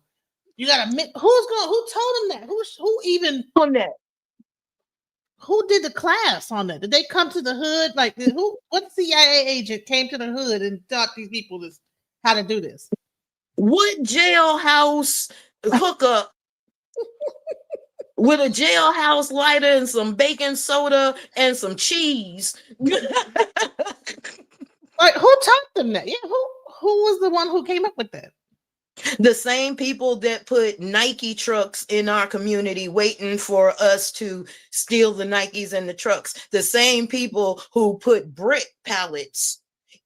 Speaker 1: You gotta mix. Who told them that? Who even
Speaker 2: on that?
Speaker 1: Who did the class on that? Did they come to the hood? Like what CIA agent came to the hood and taught these people how to do this?
Speaker 2: What jailhouse hookup with a jailhouse lighter and some baking soda and some cheese?
Speaker 1: Like, who taught them that? Yeah, who was the one who came up with that?
Speaker 2: The same people that put Nike trucks in our community waiting for us to steal the Nikes and the trucks. The same people who put brick pallets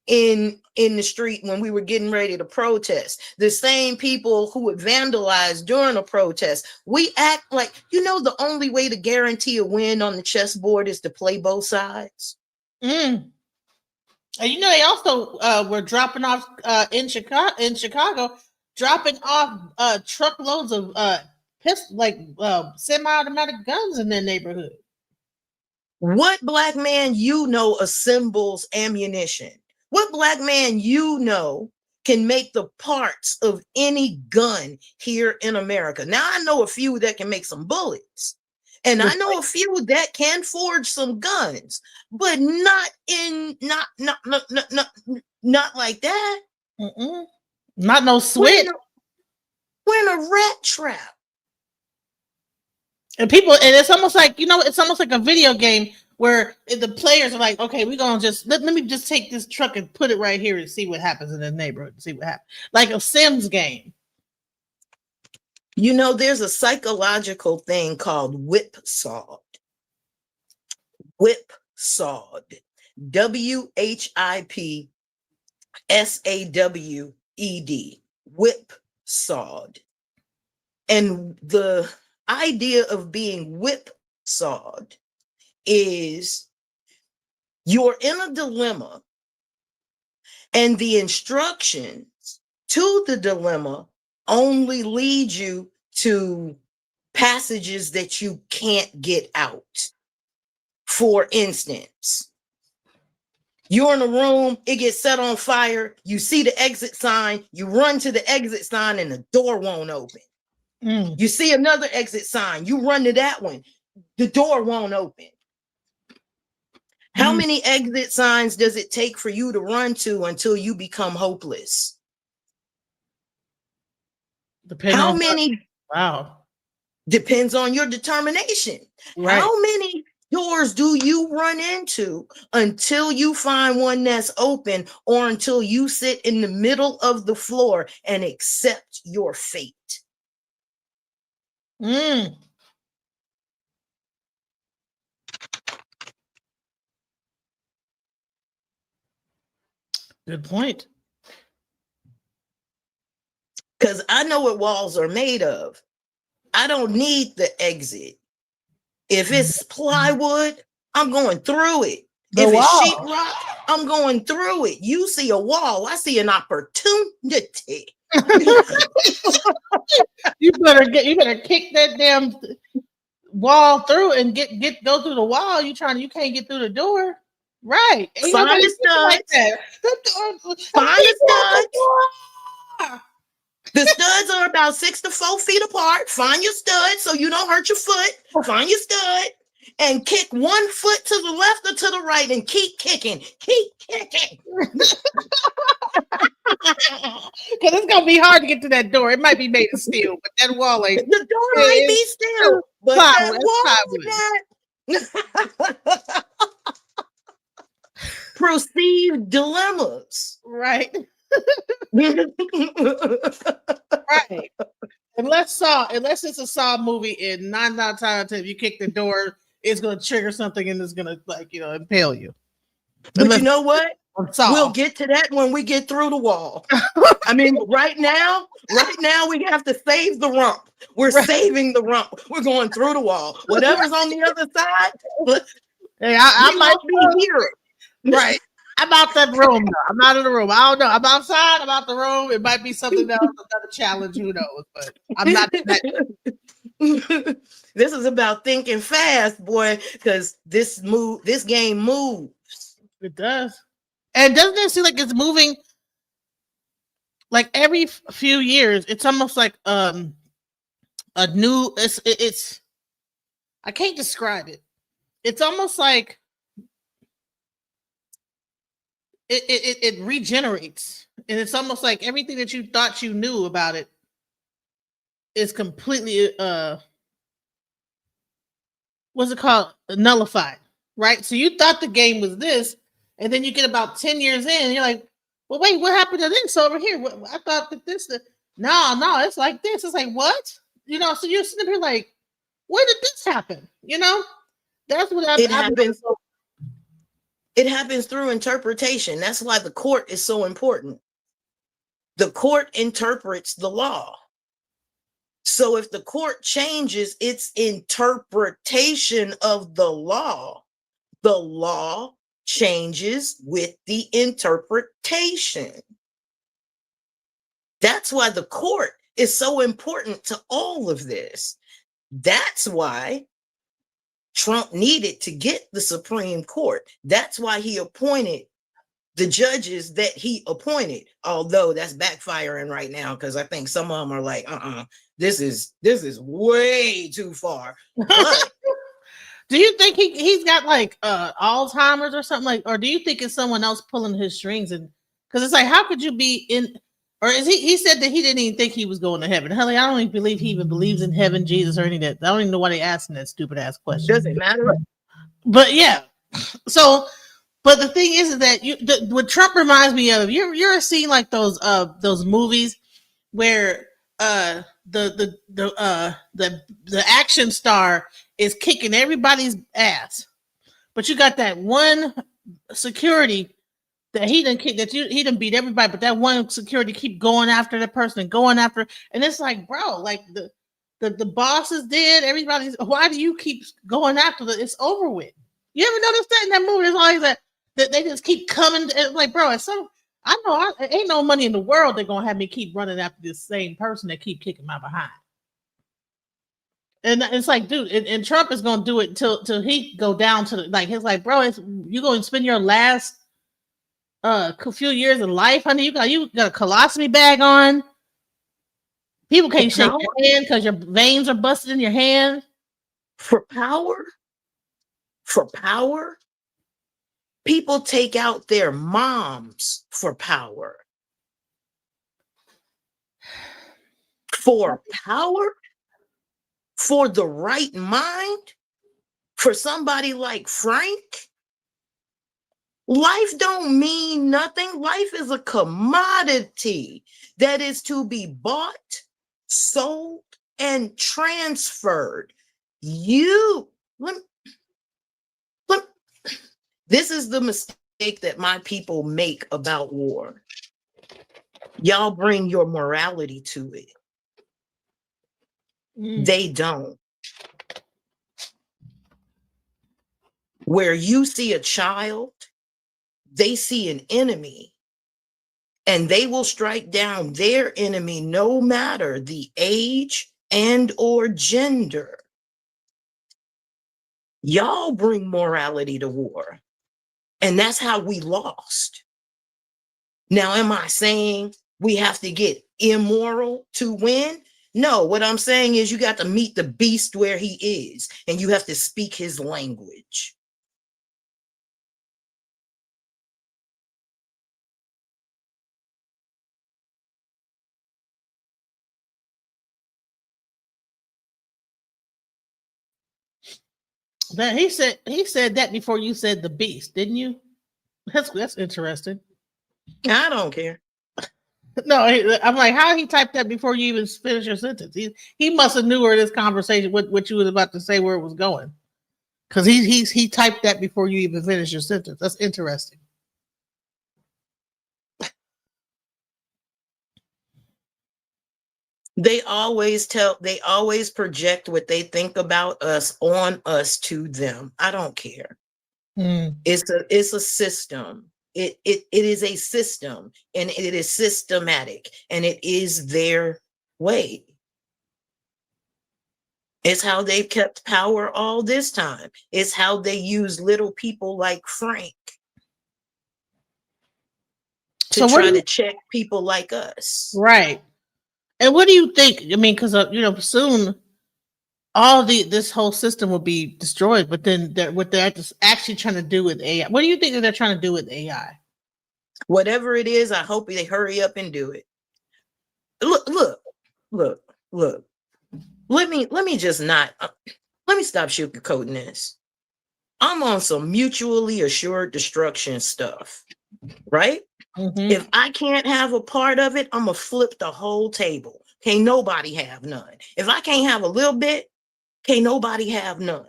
Speaker 2: in the street when we were getting ready to protest. The same people who would vandalize during a protest. We act like, the only way to guarantee a win on the chessboard is to play both sides.
Speaker 1: And they also were dropping off in Chicago, dropping off truckloads of semi-automatic guns in their neighborhood.
Speaker 2: What black man assembles ammunition? What black man can make the parts of any gun here in America? Now I know a few that can make some bullets, and I know a few that can forge some guns, but not like that.
Speaker 1: Not no switch.
Speaker 2: We're in a rat trap.
Speaker 1: And it's almost like, it's almost like a video game where the players are like, okay, we're going to just, let me just take this truck and put it right here and see what happens in the neighborhood, see what happens. Like a Sims game.
Speaker 2: There's a psychological thing called whipsawed. Whipsawed. WHIPSAWED. Whipsawed. And the idea of being whipsawed is you're in a dilemma, and the instructions to the dilemma only lead you to passages that you can't get out. For instance, you're in a room, it gets set on fire, you see the exit sign, you run to the exit sign and the door won't open. You see another exit sign, you run to that one, the door won't open. How many exit signs does it take for you to run to until you become hopeless? How many?
Speaker 1: Wow.
Speaker 2: Depends on your determination. Right. How many doors do you run into until you find one that's open, or until you sit in the middle of the floor and accept your fate?
Speaker 1: Good point.
Speaker 2: Because I know what walls are made of. I don't need the exit. If it's plywood, I'm going through it. If it's sheetrock, I'm going through it. You see a wall, I see an opportunity.
Speaker 1: You better kick that damn wall through and go through the wall. You can't get through the door. Right.
Speaker 2: Find the studs. Find the studs. The studs are about 6 to 4 feet apart. Find your stud so you don't hurt your foot. Find your stud and kick 1 foot to the left or to the right and keep kicking. Keep kicking.
Speaker 1: Because it's going to be hard to get to that door. It might be made of steel, but that wall ain't.
Speaker 2: The door might be steel, but that wall perceived dilemmas.
Speaker 1: Right. Right. Unless it's a Saw movie, and 9 out of 10 if you kick the door, it's going to trigger something and it's going to impale you.
Speaker 2: But you know what? We'll get to that when we get through the wall. I mean, right now we have to save the rump. We're saving the rump. We're going through the wall. Whatever's on the other side,
Speaker 1: hey, I might
Speaker 2: be here.
Speaker 1: Right. I'm out that room though. I'm out of the room. I don't know. I'm outside. I'm out the room. It might be something else, another challenge. Who knows? But I'm not.
Speaker 2: This is about thinking fast, boy, because this game moves.
Speaker 1: It does. And doesn't it seem like it's moving like every few years? It's almost like a new. It's I can't describe it. It's almost like it regenerates, and it's almost like everything that you thought you knew about it is completely what's it called, nullified, right? So you thought the game was this, and then you get about 10 years in, and you're like, well, wait, what happened to this over here? I thought that no, it's like this. It's like, what? So you're sitting here like, where did this happen? That's what
Speaker 2: it happens. It happens through interpretation. That's why the court is so important. The court interprets the law. So if the court changes its interpretation of the law changes with the interpretation. That's why the court is so important to all of this. That's why Trump needed to get the Supreme Court. That's why he appointed the judges that he appointed, although that's backfiring right now because I think some of them are like, this is way too far. But
Speaker 1: do you think he's got like Alzheimer's or something, like, or do you think it's someone else pulling his strings? And because it's like, how could you be in, or is he said that he didn't even think he was going to heaven? Hell, I don't even believe he even believes in heaven, Jesus, or any of that. I don't even know why they asking that stupid ass question.
Speaker 2: Doesn't matter.
Speaker 1: But yeah, so. But the thing is that what Trump reminds me of, you're seeing like those movies where the action star is kicking everybody's ass, but you got that one security that he didn't kick, he didn't beat everybody, but that one security keep going after the person and going after, and it's like, bro, like the boss is dead, everybody's, why do you keep going after it's over with? You ever notice that in that movie? There's always that they just keep coming. Like, bro, I know ain't no money in the world they're gonna have me keep running after this same person that keep kicking my behind. And it's like, dude, and Trump is gonna do it till he go down to he's like, bro, you gonna spend your last few years of life, honey. You got a colostomy bag on. People can't shake your hand because your veins are busted in your hand.
Speaker 2: For power, people take out their moms for power. For power, for the right mind, for somebody like Frank, life don't mean nothing. Life is a commodity that is to be bought, sold, and transferred. This is the mistake that my people make about war. Y'all bring your morality to it. They don't. Where you see a child, they see an enemy, and they will strike down their enemy no matter the age and or gender. Y'all bring morality to war. And that's how we lost. Now, am I saying we have to get immoral to win? No, what I'm saying is you got to meet the beast where he is, and you have to speak his language.
Speaker 1: That he said that before you said the beast, didn't you? That's interesting.
Speaker 2: I don't care.
Speaker 1: No, I'm like, how he typed that before you even finish your sentence? He must have knew where this conversation, what you was about to say, where it was going, because he typed that before you even finished your sentence. That's interesting.
Speaker 2: They always project what they think about us on us to them. I don't care. It's a system. It is a system, and it is systematic, and it is their way. It's how they've kept power all this time. It's how they use little people like Frank. to try to check people like us.
Speaker 1: Right. And what do you think? I mean, because soon all this whole system will be destroyed. But then what they're actually trying to do with AI? What do you think that they're trying to do with AI?
Speaker 2: Whatever it is, I hope they hurry up and do it. Look. Let me just not. Let me stop sugarcoating this. I'm on some mutually assured destruction stuff, right?
Speaker 1: Mm-hmm.
Speaker 2: If I can't have a part of it, I'm gonna flip the whole table. Can't nobody have none. If I can't have a little bit, can't nobody have none.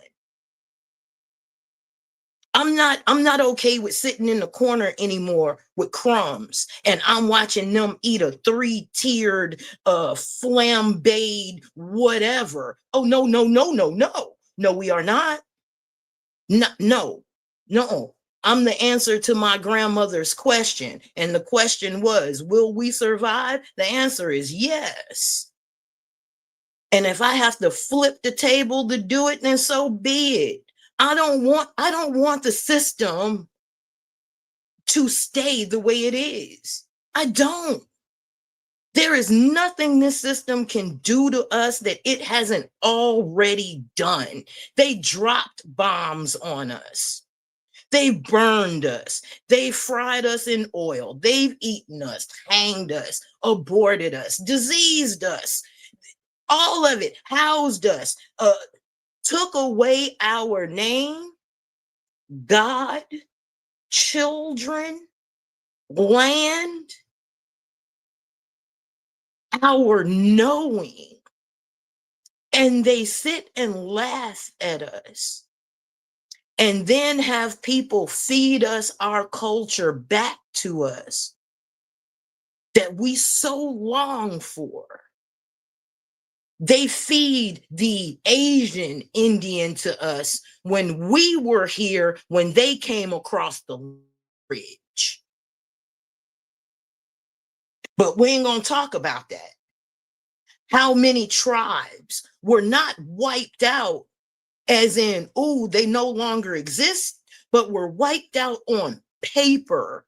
Speaker 2: I'm not okay with sitting in the corner anymore with crumbs and I'm watching them eat a 3-tiered flambéed whatever. Oh no, we are not. No. I'm the answer to my grandmother's question. And the question was, will we survive? The answer is yes. And if I have to flip the table to do it, then so be it. I don't want the system to stay the way it is. I don't. There is nothing this system can do to us that it hasn't already done. They dropped bombs on us. They burned us. They fried us in oil. They've eaten us, hanged us, aborted us, diseased us. All of it, housed us, took away our name, God, children, land, our knowing. And they sit and laugh at us and then have people feed us our culture back to us that we so long for. They feed the Asian Indian to us when we were here, when they came across the bridge. But we ain't gonna talk about that. How many tribes were not wiped out as in, oh, they no longer exist, but were wiped out on paper.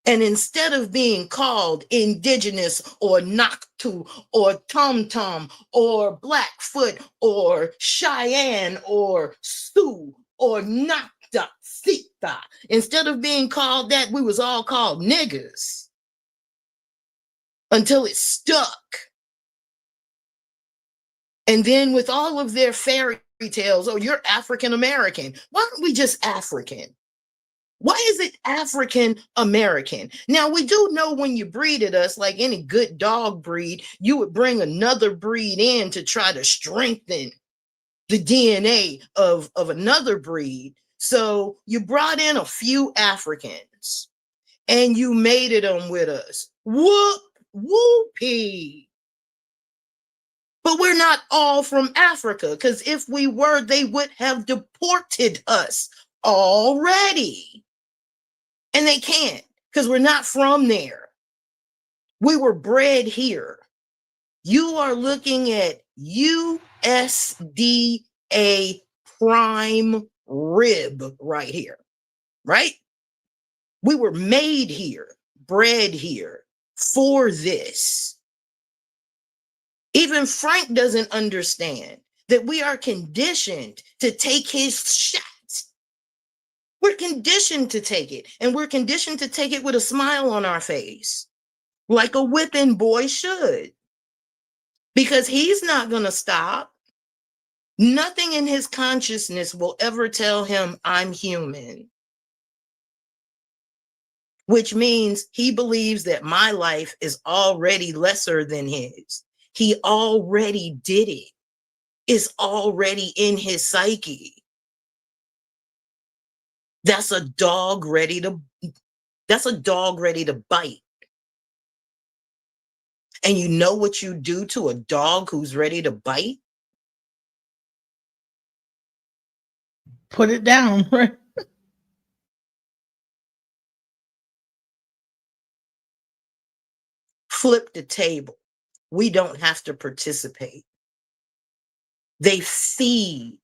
Speaker 2: And instead of being called indigenous or Naktu or Tum Tum or Blackfoot or Cheyenne or Sioux or Nakta Sita, instead of being called that, we was all called niggers until it stuck. And then with all of their fairy tales, oh, you're African American. Why aren't we just African? Why is it African American? Now, we do know when you breeded us, like any good dog breed, you would bring another breed in to try to strengthen the DNA of another breed. So you brought in a few Africans and you mated them with us. Whoopee. But we're not all from Africa, because if we were, they would have deported us already. And they can't, because we're not from there. We were bred here. You are looking at USDA prime rib right here, right? We were made here, bred here for this. Even Frank doesn't understand that we are conditioned to take his shot. We're conditioned to take it, and we're conditioned to take it with a smile on our face, like a whipping boy should, because he's not going to stop. Nothing in his consciousness will ever tell him I'm human, which means he believes that my life is already lesser than his. He already did it. It's already in his psyche. That's a dog ready to bite. And you know what you do to a dog who's ready to bite?
Speaker 1: Put it down, right?
Speaker 2: Flip the table. We don't have to participate. They feed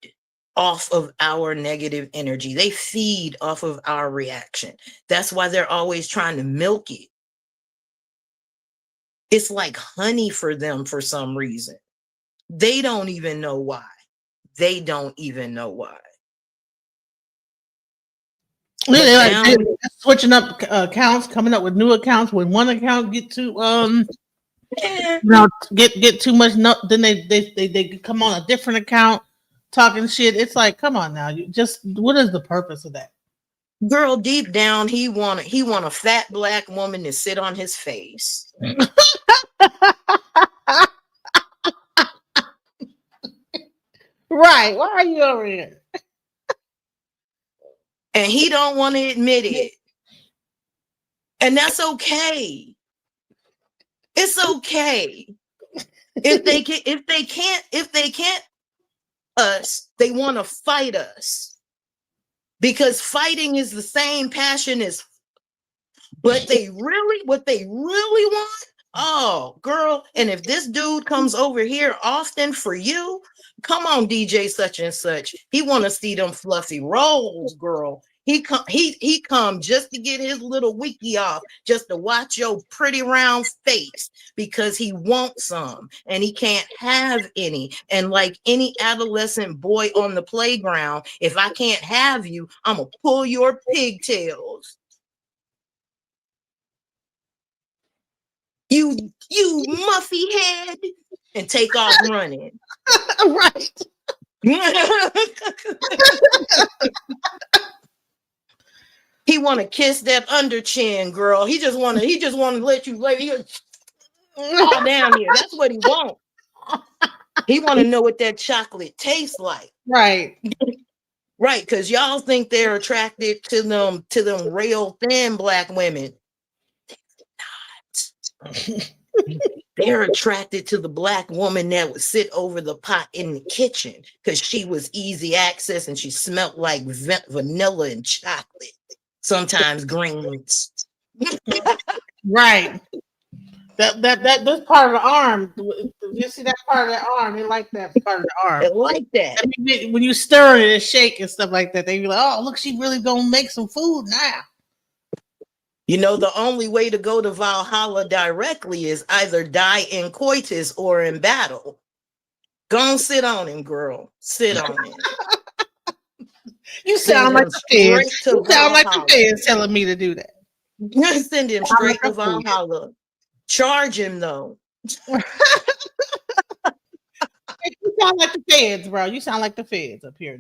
Speaker 2: off of our negative energy. They feed off of our reaction. That's why they're always trying to milk it. It's like honey for them for some reason. They don't even know why. They don't even know why.
Speaker 1: Yeah, they're switching up accounts, coming up with new accounts. When one account get too get too much, then they come on a different account talking shit. It's like, come on now, you just, what is the purpose of that?
Speaker 2: Girl, deep down, he want a fat black woman to sit on his face.
Speaker 1: Right? Why are you over here?
Speaker 2: And he don't want to admit it. And that's okay. It's okay. If they can't us, they want to fight us. Because fighting is the same passion as, but what they really want, oh girl. And if this dude comes over here often for you, come on, DJ such and such. He want to see them fluffy rolls, girl. He come just to get his little wiki off, just to watch your pretty round face, because he wants some and he can't have any. And like any adolescent boy on the playground, if I can't have you, I'm gonna pull your pigtails. You muffy head, and take off running.
Speaker 1: Right.
Speaker 2: He want to kiss that under chin, girl. He just want to let you lay all down here. That's what he want. He want to know what that chocolate tastes like.
Speaker 1: Right.
Speaker 2: Right, because y'all think they're attracted to them real thin black women. They're not. They're attracted to the black woman that would sit over the pot in the kitchen because she was easy access and she smelled like vanilla and chocolate. Sometimes greens.
Speaker 1: Right. This part of the arm. You see that part of the arm? They like that part of the arm.
Speaker 2: They like that.
Speaker 1: I mean, when you stir it and shake and stuff like that, they be like, "Oh, look, she really gonna make some food now."
Speaker 2: You know, the only way to go to Valhalla directly is either die in coitus or in battle. Go and sit on him, girl. Sit on him.
Speaker 1: You sound like the feds. You sound like the feds telling me to do that.
Speaker 2: Send him straight to Valhalla. Charge him though.
Speaker 1: You sound like the feds, bro. You sound like the feds up here.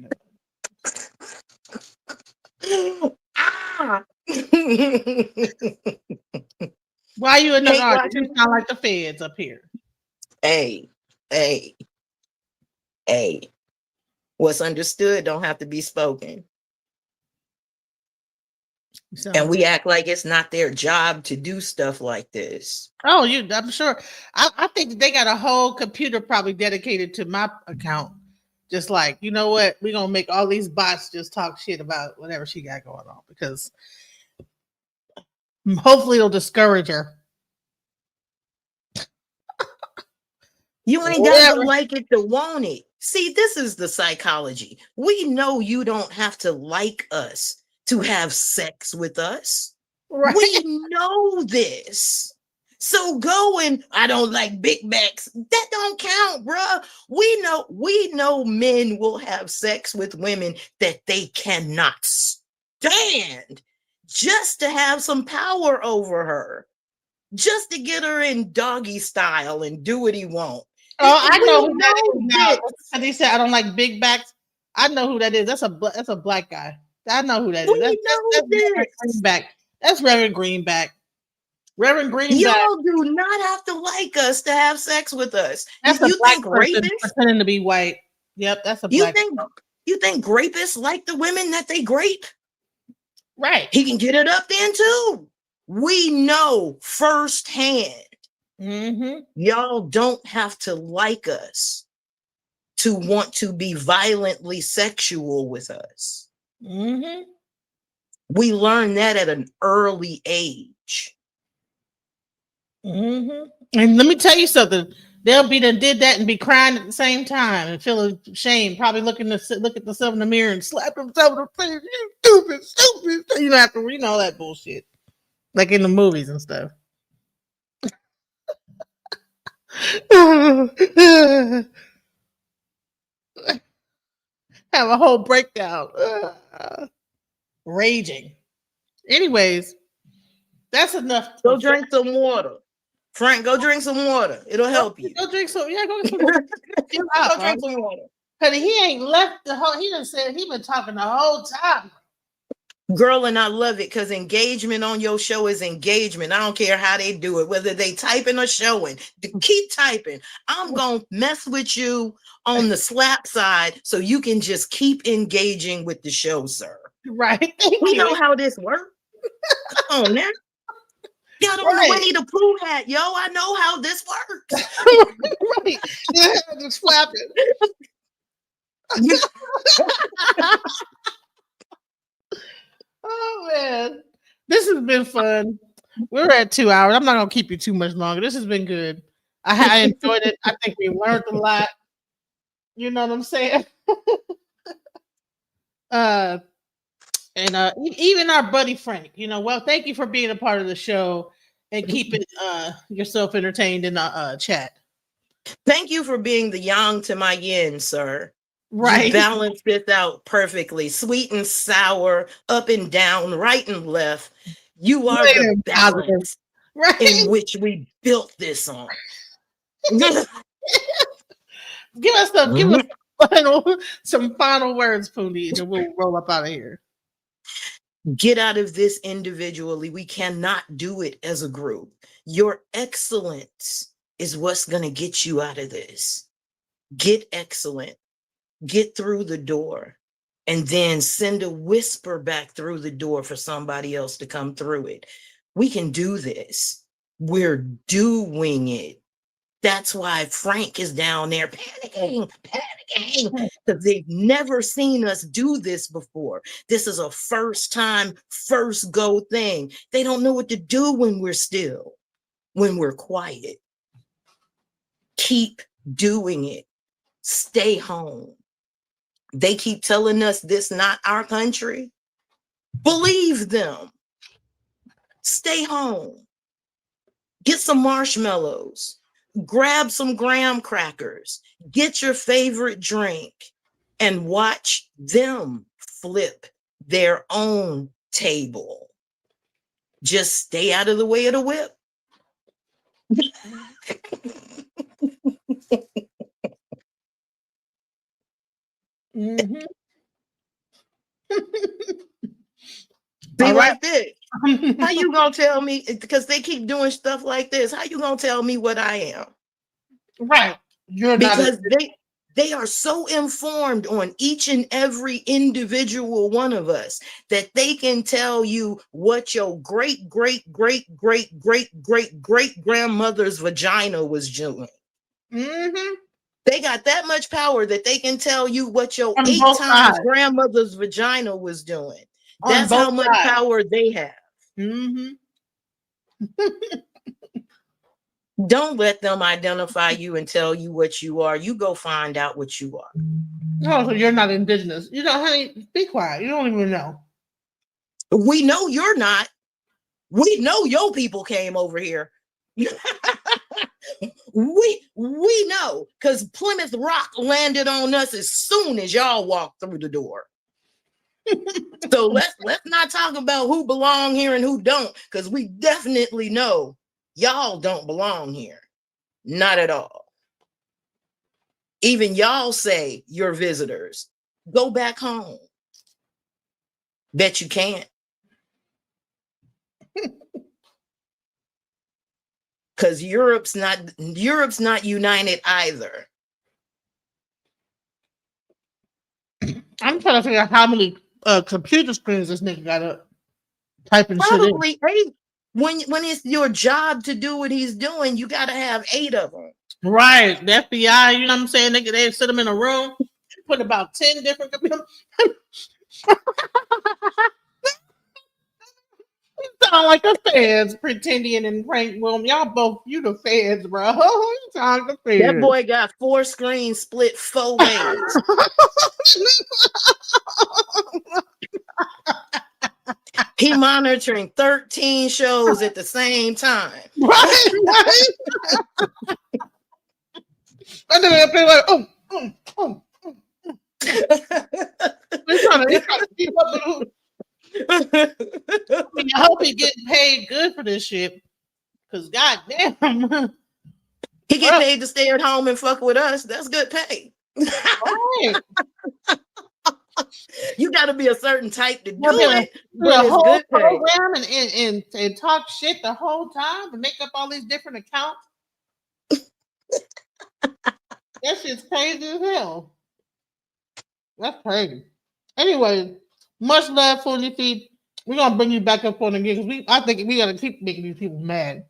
Speaker 1: Ah. Why you in the audience? You sound like the feds up here.
Speaker 2: Hey. What's understood don't have to be spoken. And we act like it's not their job to do stuff like this.
Speaker 1: Oh, I'm sure. I think they got a whole computer probably dedicated to my account. Just like, you know what? We're going to make all these bots just talk shit about whatever she got going on, because hopefully it'll discourage her.
Speaker 2: You ain't got to like it to want it. See, this is the psychology. We know you don't have to like us to have sex with us. Right. We know this. So going, I don't like big backs. That don't count, bruh. We know men will have sex with women that they cannot stand just to have some power over her, just to get her in doggy style and do what he wants.
Speaker 1: Oh, I know who that is now. And he said, I don't like big backs. I know who that is. That's a black guy. I know who that is. That's Reverend Greenback. That's Reverend Greenback. Reverend Greenback.
Speaker 2: Y'all do not have to like us to have sex with us.
Speaker 1: That's you think rapists pretending to be white. Yep, that's a black.
Speaker 2: You think rapists like the women that they grape?
Speaker 1: Right.
Speaker 2: He can get it up then too. We know firsthand. Mm-hmm. Y'all don't have to like us to want to be violently sexual with us. Mm-hmm. We learned that at an early age.
Speaker 1: Mm-hmm. And let me tell you something. they'll be done did that and be crying at the same time and feeling shame. Probably look at themselves in the mirror and slap themselves in the face. You stupid. You know, after all that bullshit, like in the movies and stuff. Have a whole breakdown. Raging. Anyways, that's enough.
Speaker 2: Go drink some water. Frank, go drink some water. It'll help you.
Speaker 1: Go drink some. Yeah, go drink some water.
Speaker 2: Go drink some water.
Speaker 1: Honey, he ain't left the whole. He done said he been talking the whole time.
Speaker 2: Girl, and I love it because engagement on your show is engagement. I don't care how they do it, whether they typing or showing. Keep typing. I'm gonna mess with you on the slap side so you can just keep engaging with the show, sir.
Speaker 1: Right.
Speaker 2: We know how this works. Come on now. Got on the Winnie the Pooh hat, yo. I know how this works.
Speaker 1: Right. Yeah, just flapping. Oh man, this has been fun. We're at 2 hours. I'm not gonna keep you too much longer. This has been good. I enjoyed it. I think we learned a lot. You know what I'm saying? Even our buddy Frank. You know, well, thank you for being a part of the show and keeping yourself entertained in the chat.
Speaker 2: Thank you for being the yang to my yin, sir.
Speaker 1: Right.
Speaker 2: You balance this out perfectly. Sweet and sour, up and down, right and left. You are the balance in which we built this on.
Speaker 1: Give us some final words, Fundi, and then we'll roll up out of here.
Speaker 2: Get out of this individually. We cannot do it as a group. Your excellence is what's going to get you out of this. Get excellent. Get through the door and then send a whisper back through the door for somebody else to come through it. We can do this. We're doing it. That's why Frank is down there panicking, because they've never seen us do this before. This is a first time, first go thing. They don't know what to do when we're still, when we're quiet. Keep doing it. Stay home. They keep telling us this not our country. Believe them. Stay home. Get some marshmallows. Grab some graham crackers. Get your favorite drink and watch them flip their own table. Just stay out of the way of the whip.
Speaker 1: Mm-hmm.
Speaker 2: Be like this. How you gonna tell me? Because they keep doing stuff like this. How you gonna tell me what I am?
Speaker 1: Right.
Speaker 2: Because they are so informed on each and every individual one of us that they can tell you what your great grandmother's vagina was doing.
Speaker 1: Mm-hmm.
Speaker 2: They got that much power that they can tell you what your 8 times grandmother's vagina was doing. That's how much power they have.
Speaker 1: Mm-hmm.
Speaker 2: Don't let them identify you and tell you what you are. You go find out what you are.
Speaker 1: Oh, so you're not indigenous. You know, honey, be quiet. You don't even know.
Speaker 2: We know you're not. We know your people came over here. we know, because Plymouth Rock landed on us as soon as y'all walked through the door. So let's not talk about who belong here and who don't, because we definitely know y'all don't belong here. Not at all. Even y'all say you're visitors. Go back home. Bet you can't. Because Europe's not united either.
Speaker 1: I'm trying to figure out how many computer screens this nigga got up typing
Speaker 2: Probably
Speaker 1: shit in.
Speaker 2: 8. When it's your job to do what he's doing, you got to have 8 of them.
Speaker 1: Right. The FBI, you know what I'm saying? They sit them in a room, put about 10 different computers. sound like the feds pretending and Frank William. Y'all both, you the feds, bro. You sound like the feds.
Speaker 2: That boy got 4 screens split 4 ways. He monitoring 13 shows at the same time.
Speaker 1: Right. And then they're like, He's trying to keep up with I hope he getting paid good for this shit. Cause goddamn,
Speaker 2: he get paid to stay at home and fuck with us. That's good pay.
Speaker 1: Right.
Speaker 2: You got to be a certain type to do it.
Speaker 1: The whole program and talk shit the whole time and make up all these different accounts. That shit's crazy as hell. That's crazy. Anyway, much love, Fundi Feet. We're gonna bring you back up on again because I think we gotta keep making these people mad.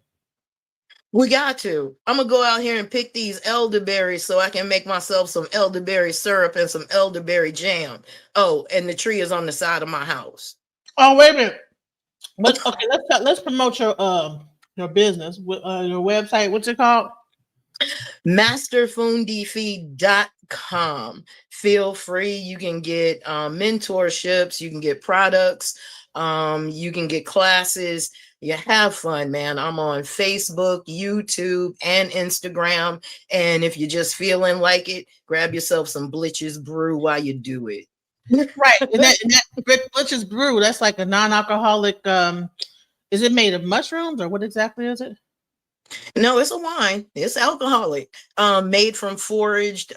Speaker 2: We got to. I'm gonna go out here and pick these elderberries so I can make myself some elderberry syrup and some elderberry jam. Oh, and the tree is on the side of my house.
Speaker 1: Oh, wait a minute. Let's promote your business with your website. What's it called?
Speaker 2: masterfundifeed.com. Feel free. You can get mentorships, you can get products, you can get classes. You have fun, man. I'm on Facebook, YouTube, and Instagram. And if you're just feeling like it, grab yourself some Blitch's Brew while you do it.
Speaker 1: Right. And that Blitch's Brew, that's like a non-alcoholic. Is it made of mushrooms or what exactly is it?
Speaker 2: No, it's a wine. It's alcoholic. Made from foraged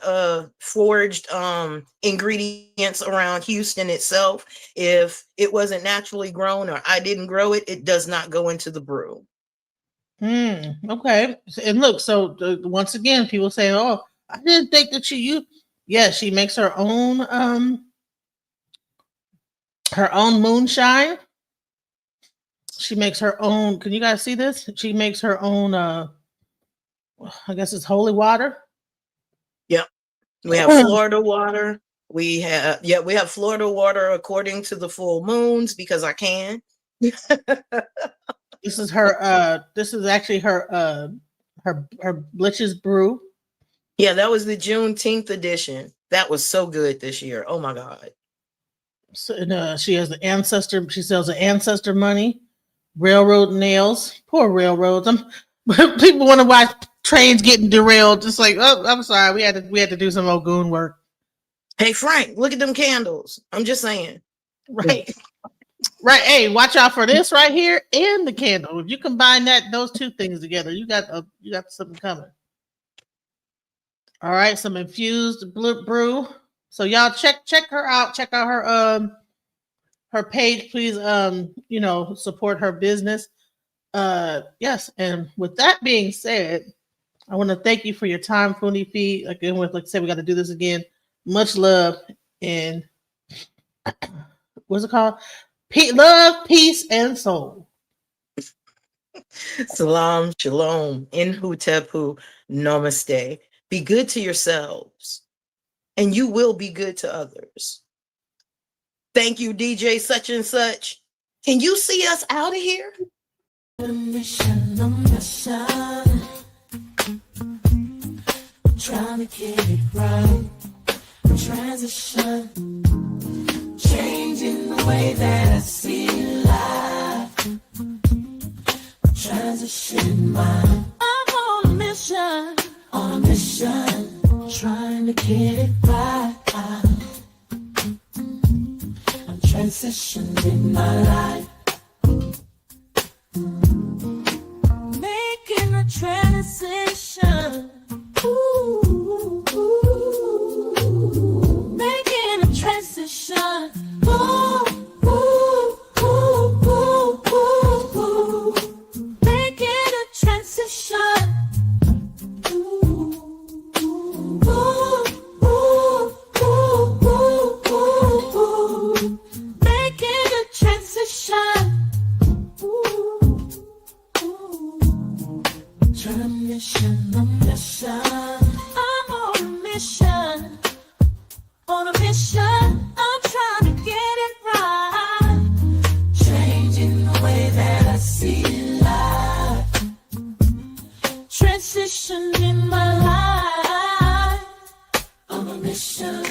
Speaker 2: ingredients around Houston itself. If it wasn't naturally grown or I didn't grow it, it does not go into the brew.
Speaker 1: Okay. And look, so once again, people say, "Oh, I didn't think that you." Yeah, she makes her own moonshine. She makes her own. Can you guys see this? She makes her own. I guess it's holy water.
Speaker 2: Yep, we have Florida water. We have Florida water according to the full moons because I can.
Speaker 1: This is her. This is actually her Blitch's Brew.
Speaker 2: Yeah, that was the Juneteenth edition. That was so good this year. Oh my God.
Speaker 1: So she has the ancestor. She sells the ancestor money. Railroad nails. Poor railroads. People want to watch trains getting derailed. Just like, oh, I'm sorry. We had to do some old goon work.
Speaker 2: Hey Frank, look at them candles. I'm just saying.
Speaker 1: Right. Right. Hey, watch out for this right here and the candle. If you combine those two things together, you got something coming. All right, some infused brew. So y'all check her out. Check out her page, please. Support her business. Yes, and with that being said, I want to thank you for your time, Fundi Feed. Again, like I said, we got to do this again. Much love and what's it called? Love, peace, and soul.
Speaker 2: Salam, shalom, inhutepu, namaste. Be good to yourselves, and you will be good to others. Thank you, DJ such and such. Can you see us out of here?
Speaker 3: Mission, trying to get it right. Transition, changing the way that I see life. Transition mind. I'm on a mission, trying to get it right. I'm transitioning my life, making a transition. Ooh, making a transition. Ooh, ooh, ooh, ooh, ooh, ooh. Making a transition. Ooh, ooh, ooh, ooh, ooh, ooh, ooh. Making a transition. Ooh, ooh. Transition, I'm on a mission. On a mission, I'm trying to get it right. Changing the way that I mission in my life. On a mission.